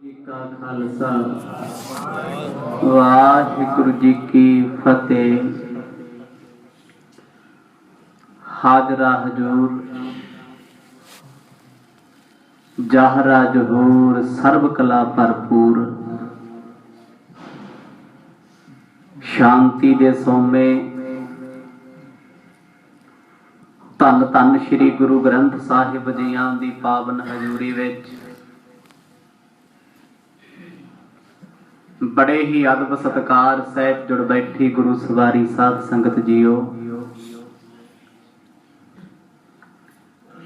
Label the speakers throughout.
Speaker 1: जी का खालसा वाहिगुरु जी की फतेह। हाजरा हजूर जाहरा जहूर सर्व कला भरपूर शांति दे सोमे धन धन श्री गुरु ग्रंथ साहिब जियां दी पावन हजूरी विच बड़े ही अदब सत्कार सहित जुड़ बैठी गुरु सवारी साध संगत जीओ।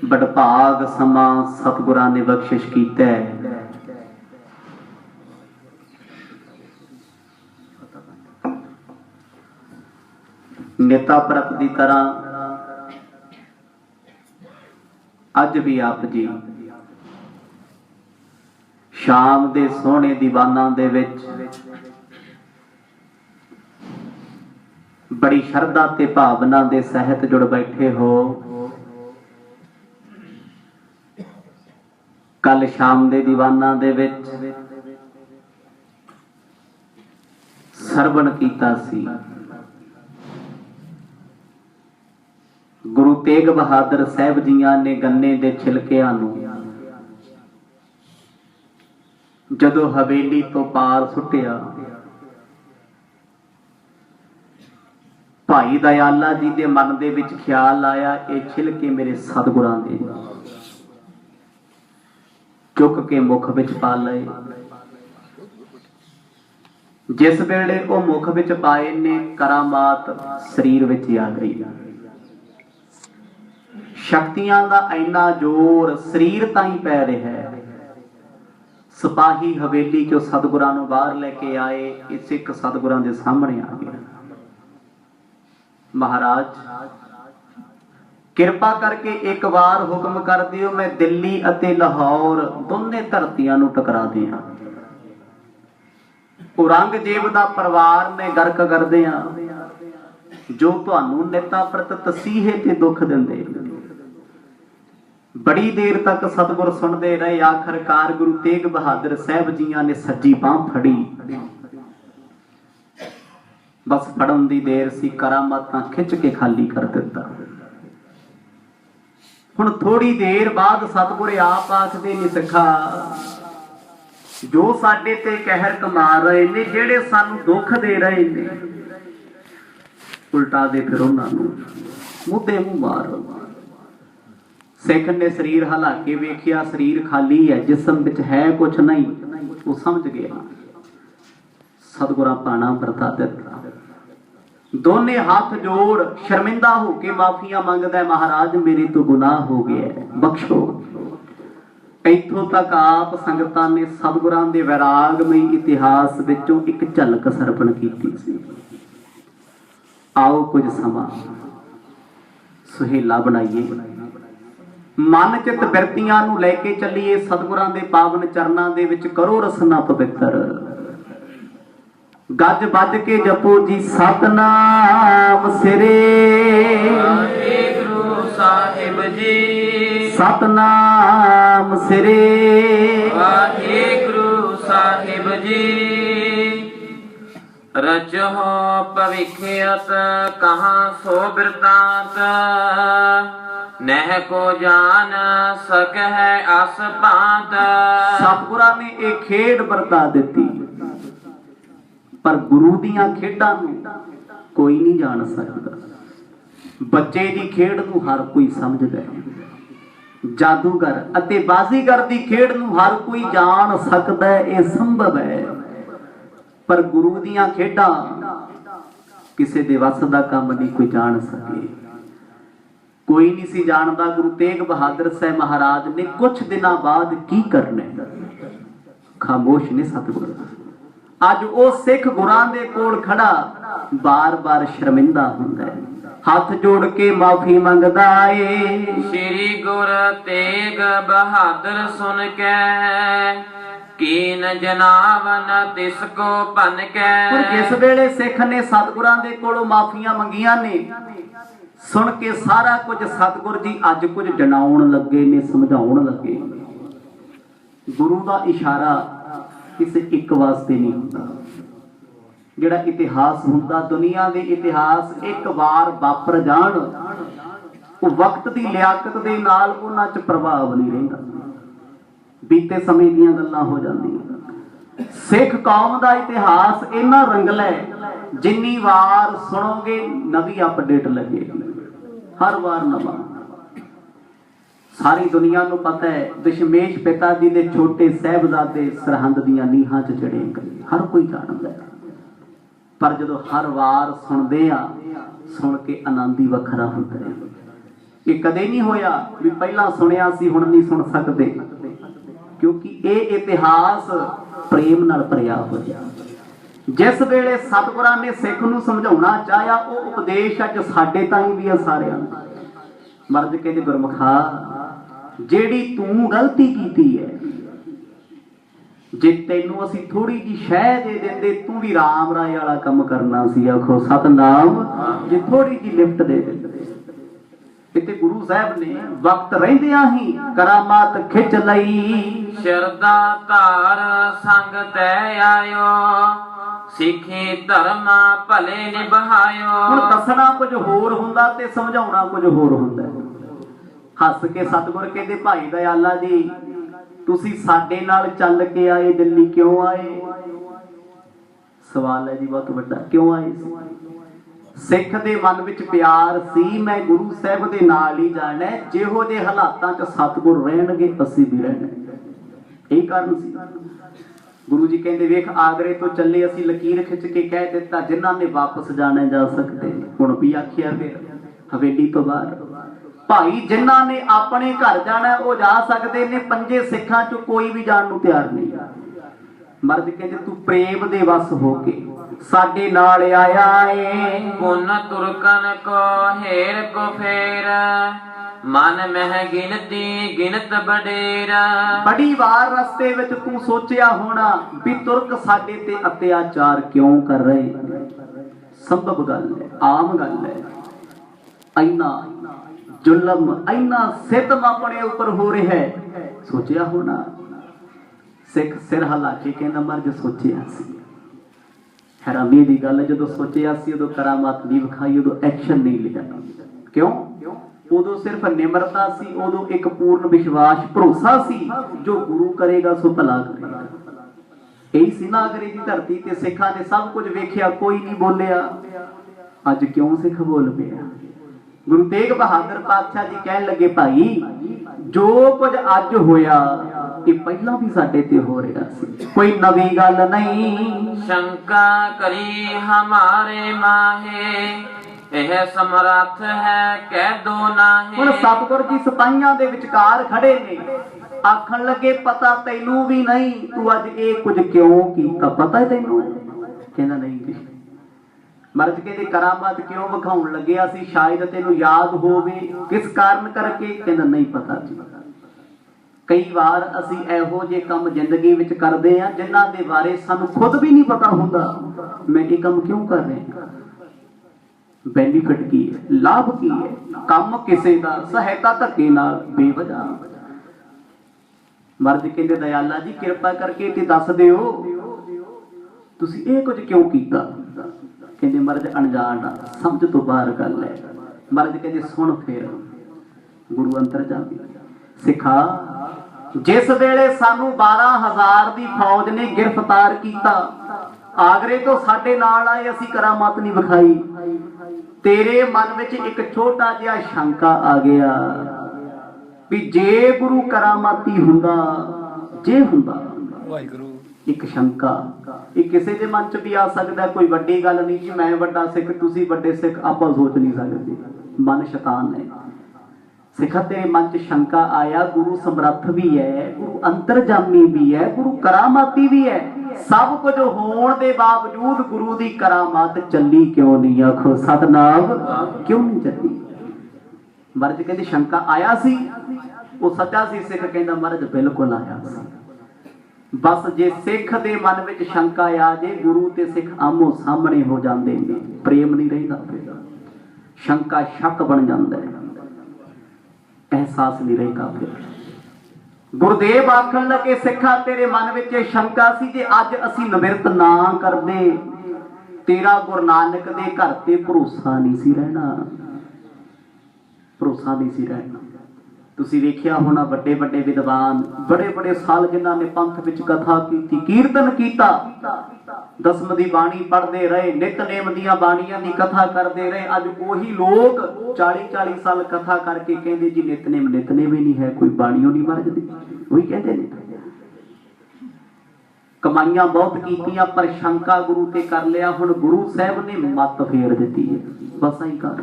Speaker 1: बड़भाग समा सतगुरां ने बख्शिश कीता है। नेता परत दी तरह अज भी आप जी शाम दे सोहणे दीवाना दे विच बड़ी शरधा ते भावना दे सहित जुड़ बैठे हो। कल शाम दे दीवाना दे विच सरवण कीता सी गुरु तेग बहादुर साहब जियां ने गन्ने दे छिलकियां नूं जदों हवेली तो पार सुटिया भाई दयाला जी दे मन दे विच ख्याल आया ये छिलके मेरे सतगुरां दे चुक के मुख विच पा लए। जिस वेले वो मुख विच पाए ने करामात शरीर विच आ गई। शक्तियां दा इन्ना जोर शरीर ताईं पै रहा है। सिपाही हवेली चो सतगुरां नूं बाहर लेके आए। इस सिख सतगुरां दे सामने आ गया। महाराज किरपा करके एक बार हुक्म कर दिओ मैं दिल्ली अते लाहौर दोने धरतियां नूं टकरा दियां। औरंगजेब दा परिवार ने गर्क कर दियां जो तुहानूं नेता प्रत तसीहे ते दुख दिंदे। बड़ी देर तक सतगुर सुनते रहे। आखिरकार गुरु तेग बहादुर साहब जियां ने सज्जी बांह फड़ी। बस फड़न दी देर सी करामातां खिंच के खाली कर दिता। हुण थोड़ी देर बाद सतगुर आप आखदे ने सिखा जो साडे ते कहर कमा रहे ने जेड़े सानू दुख दे रहे ने उल्टा दे फिर उन्हां नूं मुद्दे मुंह मार। सिख ने शरीर हिला के वेखिया शरीर खाली है जिसम विच है कुछ नहीं। वो समझ गया सतगुरां पाना वरता दिता। दोने हाथ जोड़ शर्मिंदा होके माफिया मंगदा महाराज मेरे तो गुनाह हो गया बख्शो। इत्थों तक आप संगतां ने सतगुरां दे वैरागमई इतिहास विचों एक झलक सरपण कीती सी। आओ कुछ समा सुहेला बनाइए मन चित बिरतियां नूं लैके चलीए सतगुरां दे पावन चरनां दे विच करो रसना पवित्र। गज बज के जपो जी सतनाम सिरे वाहिगुरु साहिब जी सतनाम सिरे वाहिगुरु साहिब जी। रचहो भविख्यत कहाँ सो बिरतांत नह को जान सक है अस भांत। सतगुरां ने एक खेड बरता दी पर गुरु दियां खेडां नूं कोई नहीं जान सकता। बच्चे दी खेड नूं हर कोई समझदा है। जादूगर अते बाजीगर दी खेड नूं हर कोई जान सकदा है। यह संभव है पर गुरु दियां खेडां किसी दे वस दा काम नहीं कोई जान सके। कोई नहीं सी जानदा गुरु तेग बहादुर साहब महाराज ने कुछ दिनों बाद की करना। खामोश ने सतगुर। अज वो सिख गुरां दे कोल खड़ा बार बार शर्मिंदा हुंदा है। हाथ जोड़ के माफी मंगदा है। श्री गुरु तेग बहादुर सुन के कीन जनावन तिसको बन के। जिस वेले सिख ने सतगुरां दे कोलों माफियां मंगियां ने सुन के सारा कुछ सतगुर जी अज कुछ जनाउण लगे ने समझाउण लगे। गुरु का इशारा
Speaker 2: किसी एक वास्ते नहीं होता। जिहड़ा इतिहास हुंदा दुनिया दे इतिहास एक बार वापर जाण वो वक्त की लियाकत दे नाल उन्हां च प्रभाव नहीं रहिंदा, बीते समय दीयां गल्लां हो जांदियां। सिख कौम का इतिहास इन्ना रंगला है, जिन्नी वार सुनोगे नवी अपडेट लगेगी, हर बार नवा। सारी दुनिया को पता है दशमेश पिता जी के छोटे साहिबजादे सरहंद दीयां नीहां च चढ़े गए, हर कोई जानता है। पर जो हर वार सुनते आ सुन के आनंद ही वखरा होता है। ये कदे नहीं होया भी पहला सुनिया सी हुण नहीं सुन सकते, क्योंकि ये इतिहास प्रेम नाल भरिया होया। जिस वेले सतगुरां ने सिख नूं समझाउणा चाहया वो उपदेश अज साडे ताईं भी है सारिआं नूं। मर्ज कहते गुरमुखा जेड़ी तू गलती कीती है, जे तेनू असी थोड़ी जी शह दे देंदे तू भी राम राय वाला कम करना सी। आखो सतनाम, जे थोड़ी जी लिफ्ट दे देंदे। इत्थे गुरु साहब ने वक्त रहिंदियां ही करामात खिच लई,
Speaker 1: शरदा धार संग तै आयो, सिखी धर्म भले निभायो।
Speaker 2: हुण दसना कुछ होर हुंदा ते समझाउणा कुछ होर हुंदा। हस के सतगुर कहते भाई दयाला जी तुसी साडे नाल चल के आए, दिल्ली क्यों आए? सवाल है जी बहुत बड़ा, क्यों आए? सिख दे मन विच प्यार सी, मैं गुरु साहब दे नाल ही जाना, जिहो जे हालातां च सतगुर रहणगे असीं भी रहना। यही कारण सी। गुरु जी कहते वेख आगरे तो चले असीं लकीर खिच के कह दिता जिन्हां ने वापस जाने जा सकते, हुण भी आखिया फिर हवेली तो बाहर भाई जिन्हां ने अपने घर जाना वो जा सकते ने, पंजे सिखां चों कोई भी जाण नूं तैयार नहीं। मर्द कहते तू प्रेम दे वस हो के साडे नाल आया है।
Speaker 1: पुन तुरकन को हेर को फेर, मन मह गिनती गिनत बडेरा।
Speaker 2: बड़ी बार रस्ते विच तू सोचिया होना भी तुरक साडे ते अत्याचार क्यों कर रहे। संभव गल है, आम गल है। इन्ना जुलम इन्ना सितम अपने ऊपर हो रहा है, सोचिया होना। सिख सिर हिला के कहना मर्ज सोचिया सी। हैरानी की गल जो सोचिया सी उदों करामात नहीं विखाई, उदों एक्शन नहीं लिया। क्यों? उदों सिर्फ निमरता सी, उदों एक पूर्ण विश्वास भरोसा सी जो गुरु करेगा सो भला करेगा। यही सी ना अंग्रेजी धरती ते सिखां ने सब कुछ वेखिया, कोई नहीं बोलिया। अज क्यों सिख बोल पिया? गुरु तेग बहादुर पातशाह जी कहन लगे भाई जो कुछ अज होया ये पहला भी साडे ते हो रहा सी, कोई नवी गल नहीं।
Speaker 1: शंका करी हमारे माहे, यह समर्थ है कह दो नाहे।
Speaker 2: हुण सतगुर जी सिपाहियां दे विचकार खड़े ने, आखण लगे पता तैनू भी नहीं तू अज ये कुछ क्यों कीता, पता है तैनू? कहना नहीं जी। मर्ज के करामात क्यों विखाउण लग्या सी, शायद तेनू याद होवे, किस कारण करके? कहना नहीं पता जी। कई बार असी एहो जे काम जिंदगी विच करदे आ जिन्हां दे बारे सानू खुद भी नहीं पता हुंदा मैं ये काम क्यों कर रहा, बेनिफिट की है, लाभ की है, काम किसे दा सहायता धक्के नाल बेवजह। मर्ज कहंदे दयाला जी किरपा करके ते दस दिओ तुसी ये कुछ क्यों कीता। कहंदे मर्ज अनजान समझ तो बाहर गल है। मर्ज कहंदे सुन फिर गुरु अंतरजामी सिखा, जिस वेले सानू 12,000 दी फौज ने गिरफ्तार किया, आगरे तो साडे नाल आए, असी करामात नहीं विखाई, तेरे मन विच एक छोटा जिहा शंका आ गया भी जे गुरु करामाती हुंदा, जे हुंदा वाहिगुरू। एक शंका ये किसी के मन च भी आ सकता, कोई वड्डी गल नहीं जी मैं वड्डा सिख तुसी वड्डे सिख आपां सोच नहीं सकते, मन शैतान है। सिखा तेरे मन च शंका आया, गुरु समर्थ भी है, गुरु अंतरजामी भी है, गुरु करामाती भी है, सब कुछ होने के बावजूद गुरु की करामात चली क्यों नहीं? आखो सतनाम क्यों नहीं चली? मर्ज कहते शंका आया सी, वो सच्चा सी। सिख कहता मर्ज बिल्कुल आया सी। बस जे सिख दे मन विच शंका आ जे गुरु ते सिख आमो सामने हो जाते हैं, प्रेम नहीं रहिंदा, फिर शंका शक बन जाता है, एहसास नहीं रहता। फिर ਗੁਰਦੇਵ ਆਖਣ ਲੱਗੇ ਸਿੱਖਾ ਤੇਰੇ ਮਨ ਵਿੱਚ ਇਹ ਸ਼ੰਕਾ ਸੀ ਜੇ ਅੱਜ ਅਸੀਂ ਨਿਵਰਤ ਨਾ ਕਰਦੇ ਤੇਰਾ ਗੁਰੂ ਨਾਨਕ ਦੇ ਘਰ ਤੇ ਭਰੋਸਾ ਨਹੀਂ ਸੀ ਰਹਿਣਾ, ਭਰੋਸਾ ਨਹੀਂ ਸੀ ਰਹਿਣਾ। ਤੁਸੀਂ ਵੇਖਿਆ ਹੋਣਾ ਵੱਡੇ ਵੱਡੇ ਵਿਦਵਾਨ ਬੜੇ ਬੜੇ ਸਾਲ ਜਿਨ੍ਹਾਂ ਨੇ ਪੰਥ ਵਿੱਚ ਕਥਾ ਕੀਤੀ, ਕੀਰਤਨ ਕੀਤਾ, ਦਸਮ ਦੀ ਬਾਣੀ ਪੜ੍ਹਦੇ ਰਹੇ, ਨਿਤਨੇਮ ਦੀਆਂ ਬਾਣੀਆਂ ਦੀ ਕਥਾ ਕਰਦੇ ਰਹੇ। ਅੱਜ ਉਹੀ ਲੋਕ 40-40 ਸਾਲ ਕਥਾ ਕਰਕੇ ਕਹਿੰਦੇ ਜੀ ਨਿਤਨੇਮ ਨਿਤਨੇਮ ਹੀ ਨਹੀਂ ਹੈ, ਕੋਈ ਬਾਣੀਓ ਨਹੀਂ ਮਰਜਦੀ। ਉਹੀ ਕਹਿੰਦੇ ਨੇ ਕਮਾਈਆਂ ਬਹੁਤ ਕੀਤੀਆਂ ਪਰ ਸ਼ੰਕਾ ਗੁਰੂ ਤੇ ਕਰ ਲਿਆ। ਹੁਣ ਗੁਰੂ ਸਾਹਿਬ ਨੇ ਮੱਤ ਫੇਰ ਦਿੱਤੀ ਹੈ, ਬਸ ਆਹੀ ਕਰ।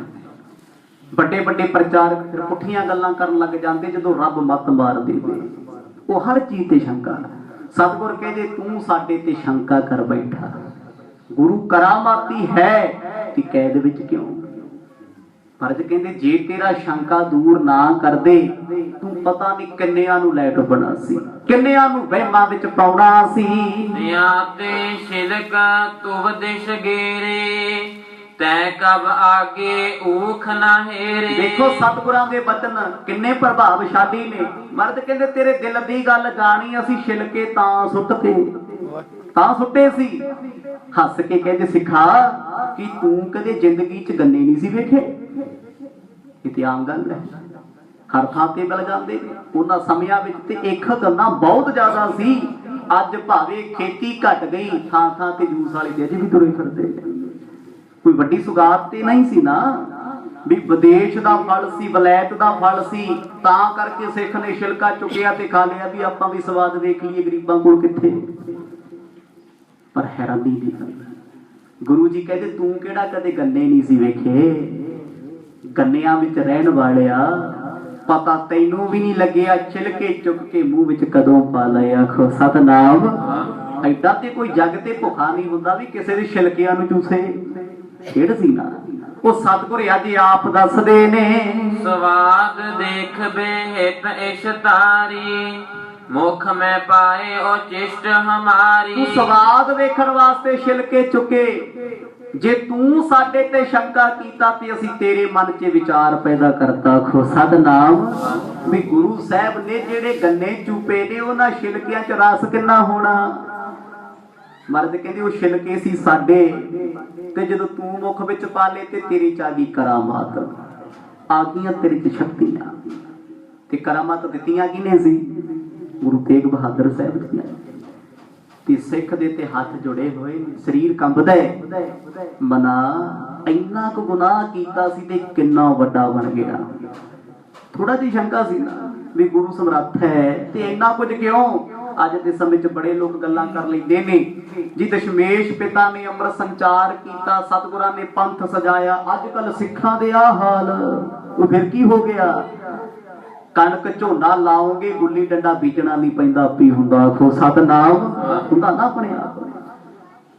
Speaker 2: ਵੱਡੇ ਵੱਡੇ ਪ੍ਰਚਾਰਕ ਫਿਰ ਪੁੱਠੀਆਂ ਗੱਲਾਂ ਕਰਨ ਲੱਗ ਜਾਂਦੇ ਜਦੋਂ ਰੱਬ ਮੱਤ ਮਾਰ ਦੇਵੇ। ਉਹ ਹਰ ਚੀਜ਼ ਤੇ ਸ਼ੰਕਾ। ਸਤਿਗੁਰ ਕਹਿੰਦੇ ਤੂੰ ਸਾਡੇ ਤੇ ਸ਼ੰਕਾ ਕਰ ਬੈਠਾ, ਗੁਰੂ ਕਰਾਮਾਤੀ ਹੈ ਤੇ ਕੈਦ ਵਿੱਚ ਕਿਉਂ? ਫਰਜ਼ ਕਹਿੰਦੇ ਜੇ ਤੇਰਾ ਸ਼ੰਕਾ ਦੂਰ ਨਾ ਕਰਦੇ ਤੂੰ ਪਤਾ ਨਹੀਂ ਕਿੰਨਿਆਂ ਨੂੰ ਲੈ ਡੁੱਬਣਾ ਸੀ, ਕਿੰਨਿਆਂ ਨੂੰ ਵਹਿਮਾਂ ਵਿੱਚ ਪਾਉਣਾ ਸੀ।
Speaker 1: ਤੇ ਛਿਲਕ ਤੁਵਦਿਸ਼ ਗੇਰੇ ਤੈ ਕਬ ਆਗੇ ਊਖ ਨਾ ਹੇਰੇ। ਦੇਖੋ
Speaker 2: ਸਤਿਗੁਰਾਂ ਦੇ ਬਚਨ ਕਿੰਨੇ ਪ੍ਰਭਾਵਸ਼ਾਲੀ ਨੇ। ਮਰਦ ਕਹਿੰਦੇ ਤੇਰੇ ਦਿਲ ਦੀ ਗੱਲ ਜਾਣੀ ਅਸੀਂ ਛਿਲਕੇ ਤਾਂ ਸੁੱਟੇ ਸੀ। ਹੱਸ ਕੇ ਕਹਿੰਦੇ ਸਿੱਖਾ ਕਿ ਤੂੰ ਕਦੇ ਜ਼ਿੰਦਗੀ 'ਚ ਗੰਨੇ ਨਹੀਂ ਸੀ ਵੇਖੇ? ਇਹ ਤੇ ਆਮ ਗੱਲ ਹੈ, ਹਰ ਥਾਂ ਤੇ ਮਿਲ ਜਾਂਦੇ ਨੇ। ਉਹਨਾਂ ਸਮਿਆਂ ਵਿੱਚ ਤੇ ਇੱਕ ਗੰਨਾ ਬਹੁਤ ਜ਼ਿਆਦਾ ਸੀ। ਅੱਜ ਭਾਵੇਂ ਖੇਤੀ ਘਟ ਗਈ, ਥਾਂ ਥਾਂ ਤੇ ਜੂਸ ਵਾਲੇ ਤੇ ਅਜੇ ਵੀ ਤੁਰੇ ਫਿਰਦੇ। ਕੋਈ ਵੱਡੀ ਸੁਗਾਤ ਤੇ ਨਹੀਂ ਸੀ ਨਾ ਵੀ ਵਿਦੇਸ਼ ਦਾ ਫਲ ਸੀ, ਵਲੈਤ ਦਾ ਫਲ ਸੀ, ਤਾਂ ਕਰਕੇ ਸਿੱਖ ਨੇ ਛਿਲਕਾ ਚੁੱਕਿਆ ਤੇ ਖਾ ਲਿਆ ਵੀ ਆਪਾਂ ਵੀ ਸਵਾਦ ਵੇਖ ਲਈਏ, ਗਰੀਬਾਂ ਕੋਲ ਕਿੱਥੇ। ਪਰ ਹੈਰਾਨੀ ਦੀ ਗੱਲ, ਗੁਰੂ ਜੀ ਕਹਿੰਦੇ ਤੂੰ ਕਿਹੜਾ ਕਦੇ ਗੰਨੇ ਨਹੀਂ ਸੀ ਵੇਖੇ? ਗੰਨਿਆਂ ਵਿੱਚ ਰਹਿਣ ਵਾਲਿਆ ਪਤਾ ਤੈਨੂੰ ਵੀ ਨਹੀਂ ਲੱਗਿਆ ਛਿਲਕੇ ਚੁੱਕ ਕੇ ਮੂੰਹ ਵਿੱਚ ਕਦੋਂ ਪਾ ਲਏ। ਆਖੋ ਸਤਨਾਮ। ਐਡਾ ਤੇ ਕੋਈ ਜੱਗ ਤੇ ਭੁੱਖਾ ਨਹੀਂ ਹੁੰਦਾ ਵੀ ਕਿਸੇ ਦੇ ਛਿਲਕਿਆਂ ਨੂੰ ਚੂਸੇ। ਖੇਡ ਸੀ ਨਾ ਉਹ। ਸਤਿਗੁਰ ਅੱਜ ਆਪ ਦੱਸਦੇ ਨੇ
Speaker 1: ਸਵਾਦ ਦੇਖ ਬੇਹਿਤ ਇਸ਼ਤਾਰੀ ਮੁਖ ਮੈਂ ਪਾਏ ਉਹ ਚਿਸ਼ਟ ਹਮਾਰੀ।
Speaker 2: ਤੂੰ ਸਵਾਦ ਵੇਖਣ ਵਾਸਤੇ ਛਿਲਕੇ ਚੁੱਕੇ। ਜੇ ਤੂੰ ਸਾਡੇ ਤੇ ਸ਼ੰਕਾ ਕੀਤਾ ਤੇ ਅਸੀਂ ਤੇਰੇ ਮਨ 'ਚ ਵਿਚਾਰ ਪੈਦਾ ਕਰਤਾ। ਖੋ ਸਤਨਾਮ ਵੀ ਗੁਰੂ ਸਾਹਿਬ ਨੇ ਜਿਹੜੇ ਗੰਨੇ ਚੂਪੇ ਨੇ ਉਹਨਾਂ ਛਿਲਕਿਆਂ 'ਚ ਰਸ ਕਿੰਨਾ ਹੋਣਾ। ਮਰਦ ਕਹਿੰਦੇ ਉਹ ਛਿਲਕੇ ਸੀ ਸਾਡੇ ਤੇ ਜਦੋਂ ਤੂੰ ਮੁਖ ਵਿੱਚ ਪਾ ਲਏ ਤੇ ਤੇਰੀ 'ਚ ਆ ਗਈ ਕਰਾਮਾਤ, ਆ ਗਈਆਂ ਤੇਰੇ 'ਚ ਸ਼ਕਤੀਆਂ। ਤੇ ਕਰਾਮਾਤ ਦਿੱਤੀਆਂ ਕਿਹਨੇ ਸੀ? ਗੁਰੂ ਤੇਗ ਬਹਾਦਰ ਸਾਹਿਬ ਦੀਆਂ। ਤੇ ਸਿੱਖ ਦੇ ਤੇ ਹੱਥ ਜੁੜੇ ਹੋਏ, ਸਰੀਰ ਕੰਬਦਾ ਮਨਾ ਇੰਨਾ ਕੁ ਗੁਨਾਹ ਕੀਤਾ ਸੀ ਤੇ ਕਿੰਨਾ ਵੱਡਾ ਬਣ ਗਿਆ। ਥੋੜਾ ਜਿਹੀ ਸ਼ੰਕਾ ਸੀ ਨਾ ਵੀ ਗੁਰੂ ਸਮਰੱਥ ਹੈ ਤੇ ਇੰਨਾ ਕੁਝ ਕਿਉਂ? ਅੱਜ ਦੇ ਸਮੇਂ 'ਚ ਬੜੇ ਲੋਕ ਗੱਲਾਂ ਕਰ ਲੈਂਦੇ ਨੇ ਜੀ ਦਸ਼ਮੇਸ਼ ਪਿਤਾ ਨੇ ਅੰਮ੍ਰਿਤ ਸੰਚਾਰ ਕੀਤਾ, ਸਤਿਗੁਰਾਂ ਨੇ ਪੰਥ ਸਜਾਇਆ। ਅੱਜ ਕੱਲ ਸਿੱਖਾਂ ਦੇ ਆ ਹਾਲ। ਉਹ ਫਿਰ ਕੀ ਹੋ ਗਿਆ? ਕਣਕ ਝੋਨਾ ਲਾਓਗੇ ਗੁੱਲੀ ਡੰਡਾ ਬੀਜਣਾ ਨਹੀਂ ਪੈਂਦਾ, ਆਪੀ ਹੁੰਦਾ। ਆਖੋ ਸਤਨਾਮ। ਹੁੰਦਾ ਨਾ ਆਪਣੇ ਆਪ।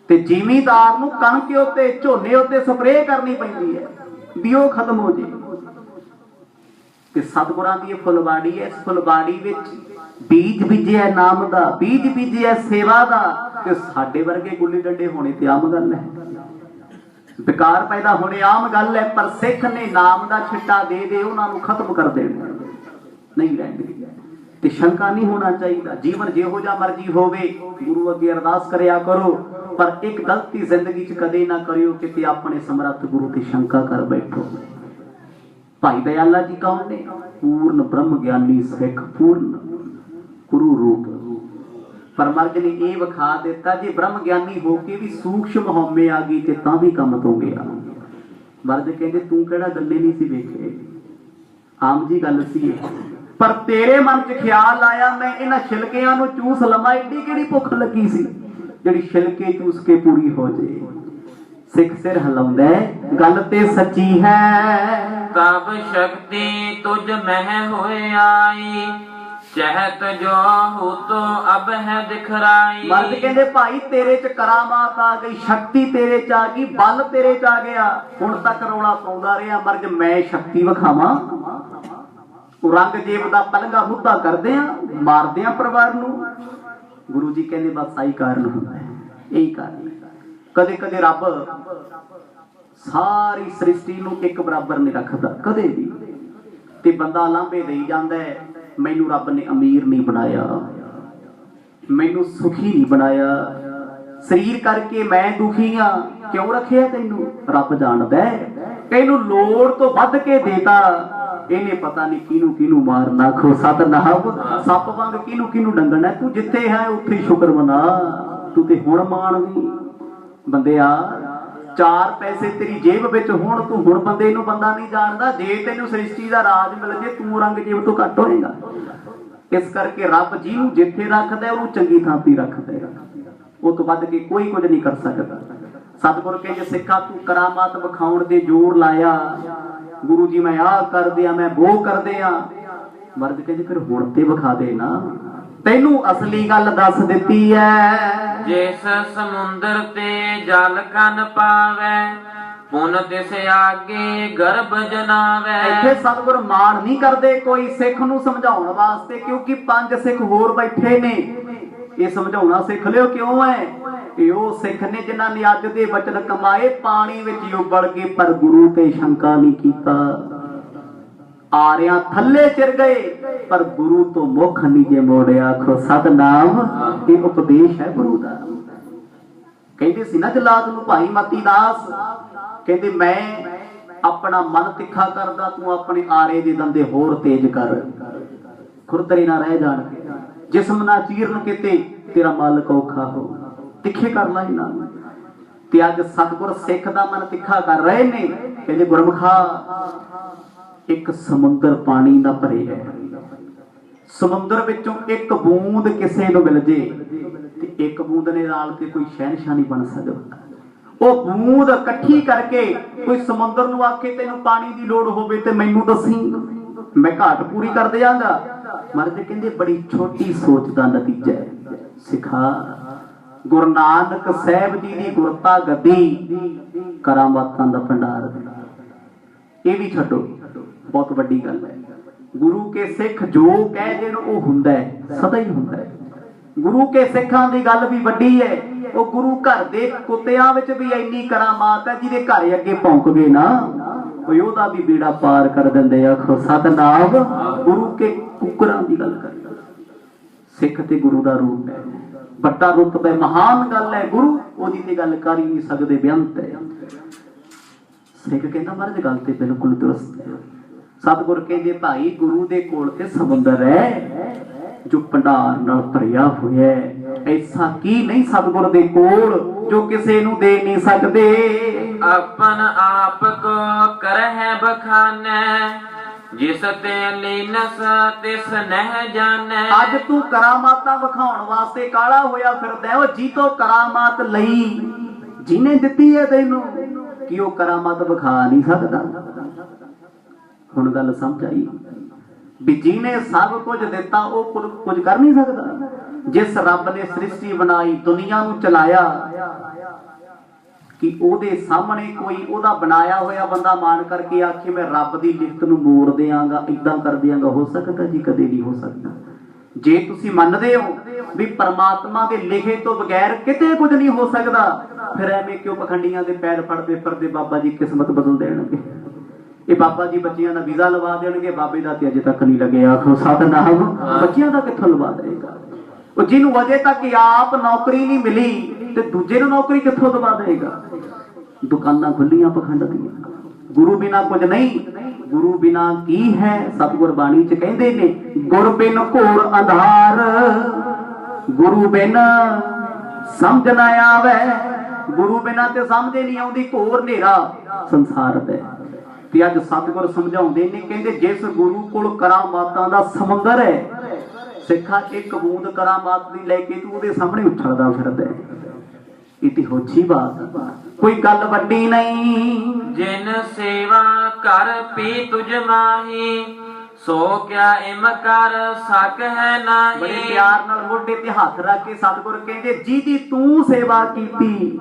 Speaker 2: ਤੇ ਜ਼ਿਮੀਂਦਾਰ ਨੂੰ ਕਣਕ ਉੱਤੇ ਝੋਨੇ ਉੱਤੇ ਸਪਰੇਅ ਕਰਨੀ ਪੈਂਦੀ ਹੈ ਵੀ ਉਹ ਖਤਮ ਹੋ ਜੇ। ਤੇ ਸਤਿਗੁਰਾਂ ਦੀ ਇਹ ਫੁਲਵਾੜੀ ਹੈ, ਇਸ ਫੁਲਵਾੜੀ ਵਿੱਚ ਬੀਜ ਬੀਜਿਆ ਨਾਮ ਦਾ, ਬੀਜ ਬੀਜਿਆ ਸੇਵਾ ਦਾ। ਤੇ ਸਾਡੇ ਵਰਗੇ ਗੁੱਲੀ ਡੰਡੇ ਹੋਣੇ ਤੇ ਆਮ ਗੱਲ ਹੈ, ਵਿਕਾਰ ਪੈਦਾ ਹੋਣੇ ਆਮ ਗੱਲ ਹੈ। ਪਰ ਸਿੱਖ ਨੇ ਨਾਮ ਦਾ ਛਿੱਟਾ ਦੇ ਦੇ ਉਹਨਾਂ ਨੂੰ ਖਤਮ ਕਰ ਦੇਣਾ, ਨਹੀਂ ਰਹਿੰਦੇ। ਤੇ ਸ਼ੰਕਾ ਨਹੀਂ ਹੋਣਾ ਚਾਹੀਦਾ। ਜੀਵਨ ਜਿਹੋ ਜਿਹਾ ਮਰਜ਼ੀ ਹੋਵੇ ਗੁਰੂ ਅੱਗੇ ਅਰਦਾਸ ਕਰਿਆ ਕਰੋ, ਪਰ ਇੱਕ ਗਲਤੀ ਜ਼ਿੰਦਗੀ 'ਚ ਕਦੇ ਨਾ ਕਰਿਓ ਕਿਤੇ ਆਪਣੇ ਸਮਰੱਥ ਗੁਰੂ ਤੇ ਸ਼ੰਕਾ ਕਰ ਬੈਠੋ। ਭਾਈ ਦਇਆਲਾ ਜੀ ਕੌਣ ਨੇ? ਪੂਰਨ ਬ੍ਰਹਮ ਗਿਆਨੀ ਸਿੱਖ, ਪੂਰਨ ਗੁਰੂ ਰੂਪ। ਪਰ ਮਰਦ ਨੇ ਇਹ ਵਿਖਾ ਦਿੱਤਾ ਜੇ ਬ੍ਰਹਮ ਗਿਆਨੀ ਹੋ ਕੇ ਵੀ ਸੂਖਸ਼ਮ ਹਉਮੈ ਆ ਗਈ ਤੇ ਤਾਂ ਵੀ ਕੰਮ ਤੋਂ ਗਿਆ। ਮਰਦ ਕਹਿੰਦੇ ਤੂੰ ਕਿਹੜਾ ਗੱਲੇ ਨਹੀਂ ਸੀ ਵੇਖੇ? ਆਮ ਜੀ ਗੱਲ ਸੀ ਇਹ। ਪਰ ਤੇਰੇ ਮਨ 'ਚ ਖਿਆਲ ਆਇਆ ਮੈਂ ਇਹਨਾਂ ਛਿਲਕਿਆਂ ਨੂੰ ਚੂਸ ਲਵਾਂ। ਏਡੀ ਕਿਹੜੀ ਭੁੱਖ ਲੱਗੀ ਸੀ ਜਿਹੜੀ ਛਿਲਕੇ ਚੂਸ ਕੇ ਪੂਰੀ ਹੋ ਜੇ। ਸਿੱਖ ਸਿਰ ਹਿਲਾਉਂਦਾ, ਗੱਲ ਤੇ ਸੱਚੀ ਹੈ।
Speaker 1: ਤਬ ਸ਼ਕਤੀ ਤੁਝ ਮਹਿ ਹੋਏ ਆਈ ਚਹਿਤ ਜੋ ਹੋ ਤੋ ਅਬ ਹੈ ਦਿਖਰਾਈ।
Speaker 2: ਮਰਦ ਕਹਿੰਦੇ ਭਾਈ ਤੇਰੇ 'ਚ ਕਰਾਮਾਤ ਆ ਗਈ, ਸ਼ਕਤੀ ਤੇਰੇ 'ਚ ਆ ਗਈ, ਬਲ ਤੇਰੇ 'ਚ ਆ ਗਿਆ। ਹੁਣ ਤੱਕ ਰੌਲਾ ਪਾਉਂਦਾ ਰਿਹਾ ਮਰਦ ਮੈਂ ਸ਼ਕਤੀ ਵਿਖਾਵਾਂ। ਰੰਗ ਜੇਬ ਦਾ ਪਲੰਗਾ ਮੁੱਦਾ ਕਰਦੇ ਆ, ਮਾਰਦੇ ਆ ਪਰਿਵਾਰ ਨੂੰ। ਗੁਰੂ ਜੀ ਕਹਿੰਦੇ ਬਸ ਆਹੀ ਕਾਰਨ ਹੁੰਦਾ ਹੈ, ਇਹੀ ਕਾਰਨ। ਕਦੇ ਕਦੇ ਰੱਬ ਸਾਰੀ ਸ੍ਰਿਸ਼ਟੀ ਨੂੰ ਇੱਕ ਬਰਾਬਰ ਨਹੀਂ ਰੱਖਦਾ ਕਦੇ ਵੀ। ਤੇ ਬੰਦਾ ਲਾਂਭੇ ਦੇਈ ਜਾਂਦਾ ਹੈ। मैनू रब ने अमीर नहीं बनाया, मैनू सुखी नहीं बनाया, शरीर करके मैं दुखी हाँ, क्यों रखे तेनू रब जानदा है। तेनू लोड़ तो वध के देता, इन्हें पता नहीं किनू किनू मारना, खो सतनाम सप वांग किनू किनू डंगना। तू जिथे है उत्थे शुक्र मना, तू ते हुण मान दी बंदिया। चार पैसे तेरी जेब विच होण, तू हुण बंदे नू बंदा नहीं जानदा। जे तेनू सृष्टि दा राज मिल जे, तू रंग जेब तो घट होएगा। इस करके रब जिहनू जिथे रखदा ओनू चंगी थां ते रखदा है, ਉਹ ਤੋਂ ਵੱਧ ਕੇ ਕੋਈ ਕੁਝ ਨਹੀਂ ਕਰ ਸਕਦਾ। ਸਤਿਗੁਰ ਕਹਿੰਦੇ ਸਿੱਖਾ ਤੂੰ ਕਰਾਮਾਤ ਵਿਖਾਉਣ ਦੇ ਜ਼ੋਰ ਲਾਇਆ, ਗੁਰੂ ਜੀ ਮੈਂ ਆਹ ਕਰਦੇ ਆ, ਮੈਂ ਉਹ ਕਰਦੇ ਆ। ਮਰਦ ਕਹਿੰਦੇ ਫਿਰ ਹੁਣ ਤੇ ਵਿਖਾ ਦੇ ਨਾ, ਤੈਨੂੰ ਅਸਲੀ ਗੱਲ ਦੱਸ ਦਿੱਤੀ ਐ।
Speaker 1: ਜਿਸ ਸਮੁੰਦਰ ਤੇ ਜਲ ਕਨ ਪਾਵੈ, ਪੁਨ ਤਿਸ ਆਗੇ ਗਰਭ ਜਨਾਵੈ।
Speaker 2: ਇੱਥੇ ਸਤਿਗੁਰ ਮਾਣ ਨਹੀਂ ਕਰਦੇ ਕੋਈ ਸਿੱਖ ਨੂੰ ਸਮਝਾਉਣ ਵਾਸਤੇ, ਕਿਉਂਕਿ 5 ਸਿੱਖ ਹੋਰ ਬੈਠੇ ਨੇ। ਇਹ ਸਮਝਾਉਣਾ ਸਿੱਖ ਲਿਓ ਕਿਉਂ ਹੈ, ਇਹ ਉਹ ਸਿੱਖ ਨੇ ਜਿਨ੍ਹਾਂ ਨੇ ਅੱਜ ਦੇ ਵਚਨ ਕਮਾਏ ਪਾਣੀ ਵਿੱਚ ਉਬਲ ਕੇ, ਪਰ ਗੁਰੂ ਤੇ ਸ਼ੰਕਾ ਨਹੀਂ ਕੀਤਾ। ਆਰਿਆਂ ਥੱਲੇ ਚਿਰ ਗਏ ਪਰ ਗੁਰੂ ਤੋਂ ਮੁਖ ਨਹੀਂ ਜੇ ਮੋੜਿਆ। ਆਖੋ ਸਤਨਾਮ, ਇਹ ਉਪਦੇਸ਼ ਹੈ ਗੁਰੂ ਦਾ। ਕਹਿੰਦੇ ਸੀ ਨਾ ਜਲਾਦ ਨੂੰ ਭਾਈ ਮਤੀ ਦਾਸ, ਕਹਿੰਦੇ ਮੈਂ ਆਪਣਾ ਮਨ ਤਿੱਖਾ ਕਰਦਾ, ਤੂੰ ਆਪਣੇ ਆਰੇ ਦੇ ਦੰਦੇ ਹੋਰ ਤੇਜ਼ ਕਰ, ਖੁਰਦਰੇ ਨਾ ਰਹਿ ਜਾਣ, ਜਿਸਮ ਨਾ ਚੀਰਨ ਕਿਤੇ ਤੇਰਾ ਮਾਲਕ ਔਖਾ ਹੋ, ਤਿੱਖੇ ਕਰ ਲੈ ਨਾ। ਤੇ ਅੱਜ ਸਤਿਗੁਰ ਸਿੱਖ ਦਾ ਮਨ ਤਿੱਖਾ ਕਰ ਰਹੇ ਨੇ। ਕਹਿੰਦੇ ਗੁਰਮੁਖਾ ਇੱਕ ਸਮੁੰਦਰ ਪਾਣੀ ਦਾ ਭਰੇ ਹੈ, ਸਮੁੰਦਰ ਵਿੱਚੋਂ ਇੱਕ ਬੂੰਦ ਕਿਸੇ ਨੂੰ ਮਿਲ ਜੇ ਤੇ ਇੱਕ ਬੂੰਦ ਦੇ ਨਾਲ ਤੇ ਕੋਈ ਸ਼ਹਿਨशाह ਨਹੀਂ ਬਣ ਸਕਦਾ। ਉਹ ਬੂੰਦ ਇਕੱਠੀ ਕਰਕੇ ਕੋਈ ਸਮੁੰਦਰ ਨੂੰ ਆਖੇ ਤੈਨੂੰ ਪਾਣੀ ਦੀ ਲੋੜ ਹੋਵੇ ਤੇ ਮੈਨੂੰ ਦੱਸੀ, ਮੈਂ ਘਾਟ ਪੂਰੀ ਕਰ ਦਿਆਂਗਾ। ਮਰਦ ਕਹਿੰਦੇ ਬੜੀ ਛੋਟੀ ਸੋਚ ਦਾ ਨਤੀਜਾ ਹੈ। ਸਿਖਾ ਗੁਰੂ ਨਾਨਕ ਸਾਹਿਬ ਜੀ ਦੀ ਗੁਰਤਾ ਗੱਦੀ ਕਰਾਮਾਤਾਂ ਦਾ ਭੰਡਾਰ, ਇਹ ਵੀ ਛੱਡੋ, ਬਹੁਤ ਵੱਡੀ ਗੱਲ ਹੈ। ਗੁਰੂ ਕੇ ਸਿੱਖ ਜੋ ਕਹਿ ਦੇਣ ਉਹ ਹੁੰਦਾ ਹੈ, ਸਦਾ ਹੀ ਹੁੰਦਾ ਹੈ। ਗੁਰੂ ਕੇ ਸਿੱਖਾਂ ਦੀ ਗੱਲ ਵੀ ਵੱਡੀ ਹੈ। ਉਹ ਗੁਰੂ ਘਰ ਦੇ ਕੁੱਤਿਆਂ ਵਿੱਚ ਵੀ ਇੰਨੀ ਕਰਾਮਾਤ ਹੈ, ਜਿਹਦੇ ਘਰ ਅੱਗੇ ਭੌਂਕ ਗਏ ਨਾ ਉਹਦਾ ਵੀ ਬੇੜਾ ਪਾਰ ਕਰ ਦਿੰਦੇ। ਆਖੋ ਸਤਨਾਮ, ਗੁਰੂ ਕੇ ਕੁਕਰਾਂ ਦੀ ਗੱਲ ਕਰਦਾ। ਸਿੱਖ ਤੇ ਗੁਰੂ ਦਾ ਰੂਪ ਹੈ, ਵੱਡਾ ਰੁਤਬਾ, ਮਹਾਨ ਗੱਲ ਹੈ। ਗੁਰੂ ਉਹਦੀ ਤੇ ਗੱਲ ਕਰ ਹੀ ਨਹੀਂ ਸਕਦੇ, ਬੇਅੰਤ ਹੈ। ਸਿੱਖ ਕਹਿੰਦਾ ਮਹਾਰਾਜ ਗੱਲ ਤੇ ਬਿਲਕੁਲ ਦੁਰਸਤ ਹੈ। ਸਤਿਗੁਰ ਕਹਿੰਦੇ ਭਾਈ ਗੁਰੂ ਦੇ ਕੋਲ ਤੇ ਸਮੁੰਦਰ ਹੈ ਜੋ ਭੰਡਾਰ ਨਾਲ ਭਰਿਆ ਹੋਇਆ ਹੈ। ਐਸਾ ਕੀ ਨਹੀਂ ਸਤਿਗੁਰ ਦੇ ਕੋਲ ਜੋ ਕਿਸੇ ਨੂੰ ਦੇ ਨਹੀਂ ਸਕਦੇ।
Speaker 1: ਆਪਨ ਆਪ ਕੋ ਕਰਹਿ ਬਖਾਨੈ, ਜਿਸ ਤੇ ਲੀਨਸ ਤਿਸ ਨਹਿ ਜਾਣੈ।
Speaker 2: ਅੱਜ ਤੂੰ ਕਰਾਮਾਤਾਂ ਵਿਖਾਉਣ ਵਾਸਤੇ ਕਾਲਾ ਹੋਇਆ ਫਿਰਦਾ, ਉਹ ਜੀ ਤੋਂ ਕਰਾਮਾਤ ਲਈ ਜਿਹਨੇ ਦਿੱਤੀ ਹੈ ਤੈਨੂੰ, ਕਿ ਉਹ ਕਰਾਮਾਤ ਵਿਖਾ ਨਹੀਂ ਸਕਦਾ। ਹੁਣ ਗੱਲ ਸਮਝ ਆਈ ਵੀ ਜਿਹਨੇ ਸਭ ਕੁਝ ਦਿੱਤਾ ਉਹ ਕੁਝ ਕਰ ਨਹੀਂ ਸਕਦਾ। ਜਿਸ ਰੱਬ ਨੇ ਸ੍ਰਿਸ਼ਟੀ ਬਣਾਈ, ਦੁਨੀਆ ਨੂੰ ਚਲਾਇਆ, ਕਿ ਉਹਦੇ ਸਾਹਮਣੇ ਕੋਈ ਉਹਦਾ ਬਣਾਇਆ ਹੋਇਆ ਬੰਦਾ ਮਾਣ ਕਰਕੇ ਆਖੇ ਮੈਂ ਰੱਬ ਦੀ ਲਿਖਤ ਨੂੰ ਮੋੜ ਦਿਆਂਗਾ, ਇਦਾਂ ਕਰ ਦਿਆਂਗਾ, ਹੋ ਸਕਦਾ ਜੀ? ਕਦੇ ਨਹੀਂ ਹੋ ਸਕਦਾ। ਜੇ ਤੁਸੀਂ ਮੰਨਦੇ ਹੋ ਵੀ ਪਰਮਾਤਮਾ ਦੇ ਲਿਖੇ ਤੋਂ ਬਗੈਰ ਕਿਤੇ ਕੁਝ ਨਹੀਂ ਹੋ ਸਕਦਾ, ਫਿਰ ਐਵੇਂ ਕਿਉਂ ਪਖੰਡੀਆਂ ਦੇ ਪੈਰ ਫੜਦੇ ਫਿਰਦੇ ਬਾਬਾ ਜੀ ਕਿਸਮਤ ਬਦਲ ਦੇਣਗੇ? ਇਹ ਬਾਬਾ ਜੀ ਬੱਚਿਆਂ ਦਾ ਵੀਜ਼ਾ ਲਵਾ ਦੇਣਗੇ, ਬਾਬੇ ਦਾ ਤੇ ਅਜੇ ਤੱਕ ਨਹੀਂ ਲੱਗਿਆ। ਆਖੋ ਸਤਨਾਮ, ਬੱਚਿਆਂ ਦਾ ਕਿੱਥੋਂ ਲਵਾ ਦੇਗਾ? ਉਹ ਜਿਹਨੂੰ ਅਜੇ ਤੱਕ ਆਪ ਨੌਕਰੀ ਨਹੀਂ ਮਿਲੀ ਤੇ ਦੂਜੇ ਨੂੰ ਨੌਕਰੀ ਕਿੱਥੋਂ ਦਵਾ ਦੇਗਾ? ਦੁਕਾਨਾਂ ਖੁੱਲੀਆਂ ਪਖੰਡ ਦੀਆਂ। ਗੁਰੂ ਬਿਨਾ ਕੁਝ ਨਹੀਂ, ਗੁਰੂ ਬਿਨਾ ਕੀ ਹੈ? ਸਤਿਗੁਰ ਬਾਣੀ ਚ ਕਹਿੰਦੇ ਨੇ ਗੁਰ ਬਿਨ ਘੋਰ ਅੰਧਾਰ, ਗੁਰੂ ਬਿਨ ਸਮਝ ਨਾ ਆਵੇ। ਗੁਰੂ ਬਿਨਾ ਤੇ ਸਮਝ ਨਹੀਂ ਆਉਂਦੀ, ਘੋਰ ਹਨੇਰਾ ਸੰਸਾਰ ਦਾ। ਤੇ ਅੱਜ ਸਤਿਗੁਰ ਸਮਝਾਉਂਦੇ ਨੇ, ਕਹਿੰਦੇ ਜਿਸ ਗੁਰੂ ਕੋਲ ਕਰਾਮਾਤਾਂ ਦਾ ਸਮੁੰਦਰ ਹੈ, ਸਿੱਖਾ ਇੱਕ ਬੂੰਦ ਕਰਾਮਾਤ ਦੀ ਲੈ ਕੇ ਤੂੰ ਉਹਦੇ ਸਾਹਮਣੇ ਉਛਲਦਾ ਫਿਰਦਾ। ਇਹ ਤੇ ਹੋਛੀ ਬਾਤ, ਕੋਈ ਗੱਲ ਵੱਡੀ ਨਹੀਂ।
Speaker 1: ਜਿਨ ਸੇਵਾ ਕਰ ਪੀ ਤੁਝ ਮਾਹੀ, ਸੋ ਕਿਆ ਇਮ ਕਰ ਸਕ ਹੈ ਨਾਹੀ।
Speaker 2: ਬੜੇ ਪਿਆਰ ਨਾਲ ਮੋਢੇ ਤੇ ਹੱਥ ਰੱਖ ਕੇ ਸਤਿਗੁਰ ਕਹਿੰਦੇ ਜਿਹਦੀ ਤੂੰ ਸੇਵਾ ਕੀਤੀ,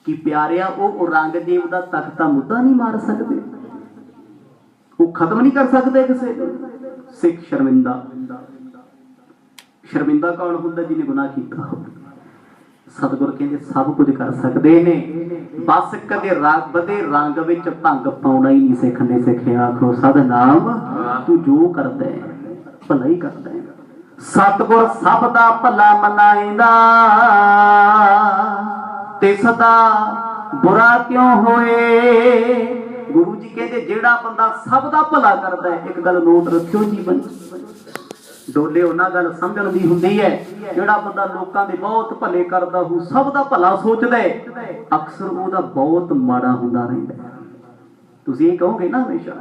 Speaker 2: ਕਿ ਪਿਆਰਿਆ ਉਹ ਔਰੰਗਜ਼ੇਬ ਦਾ ਤਖਤਾ ਮੁੱਦਾ ਨਹੀਂ ਮਾਰ ਸਕਦੇ, ਉਹ ਖਤਮ ਨਹੀਂ ਕਰ ਸਕਦੇ ਕਿਸੇ ਨੂੰ। ਸਿੱਖ ਸ਼ਰਮਿੰਦਾ, ਸ਼ਰਮਿੰਦਾ ਕੌਣ ਹੁੰਦਾ? ਜਿਹਨੇ ਗੁਨਾਹ ਕੀਤਾ ਹੋਵੇ। ਸਤਿਗੁਰ ਕਹਿੰਦੇ ਸਭ ਕੁਝ ਕਰ ਸਕਦੇ ਨੇ, ਬਸ ਕਦੇ ਰੱਬ ਦੇ ਰੰਗ ਵਿੱਚ ਭੰਗ ਪਾਉਣਾ ਹੀ ਨਹੀਂ ਸਿੱਖ ਨੇ ਸਿੱਖਿਆ। ਆਖੋ ਸਤਿਨਾਮ, ਤੂੰ ਜੋ ਕਰਦਾ ਭਲਾ ਹੀ ਕਰਦਾ ਹੈ। ਸਤਿਗੁਰ ਸਭ ਦਾ ਭਲਾ ਮਨਾਏਂਦਾ, ਤਿਸ ਦਾ ਬੁਰਾ ਕਿਉਂ ਹੋਏ। ਗੁਰੂ ਜੀ ਕਹਿੰਦੇ ਜਿਹੜਾ ਬੰਦਾ ਸਭ ਦਾ ਭਲਾ ਕਰਦਾ ਹੈ, ਇੱਕ ਗੱਲ ਨੋਟ ਰੱਖਿਓ ਜੀਵਨ ਡੋਲੇ ਉਹਨਾਂ ਗੱਲ ਸਮਝਣ ਦੀ ਹੁੰਦੀ ਹੈ। ਜਿਹੜਾ ਬੰਦਾ ਲੋਕਾਂ ਦੇ ਬਹੁਤ ਭਲੇ ਕਰਦਾ ਹੋ, ਸਭ ਦਾ ਭਲਾ ਸੋਚਦਾ ਹੈ, ਅਕਸਰ ਉਹਦਾ ਬਹੁਤ ਮਾੜਾ ਹੁੰਦਾ ਰਹਿੰਦਾ। ਤੁਸੀਂ ਇਹ ਕਹੋਗੇ ਨਾ ਹਮੇਸ਼ਾ,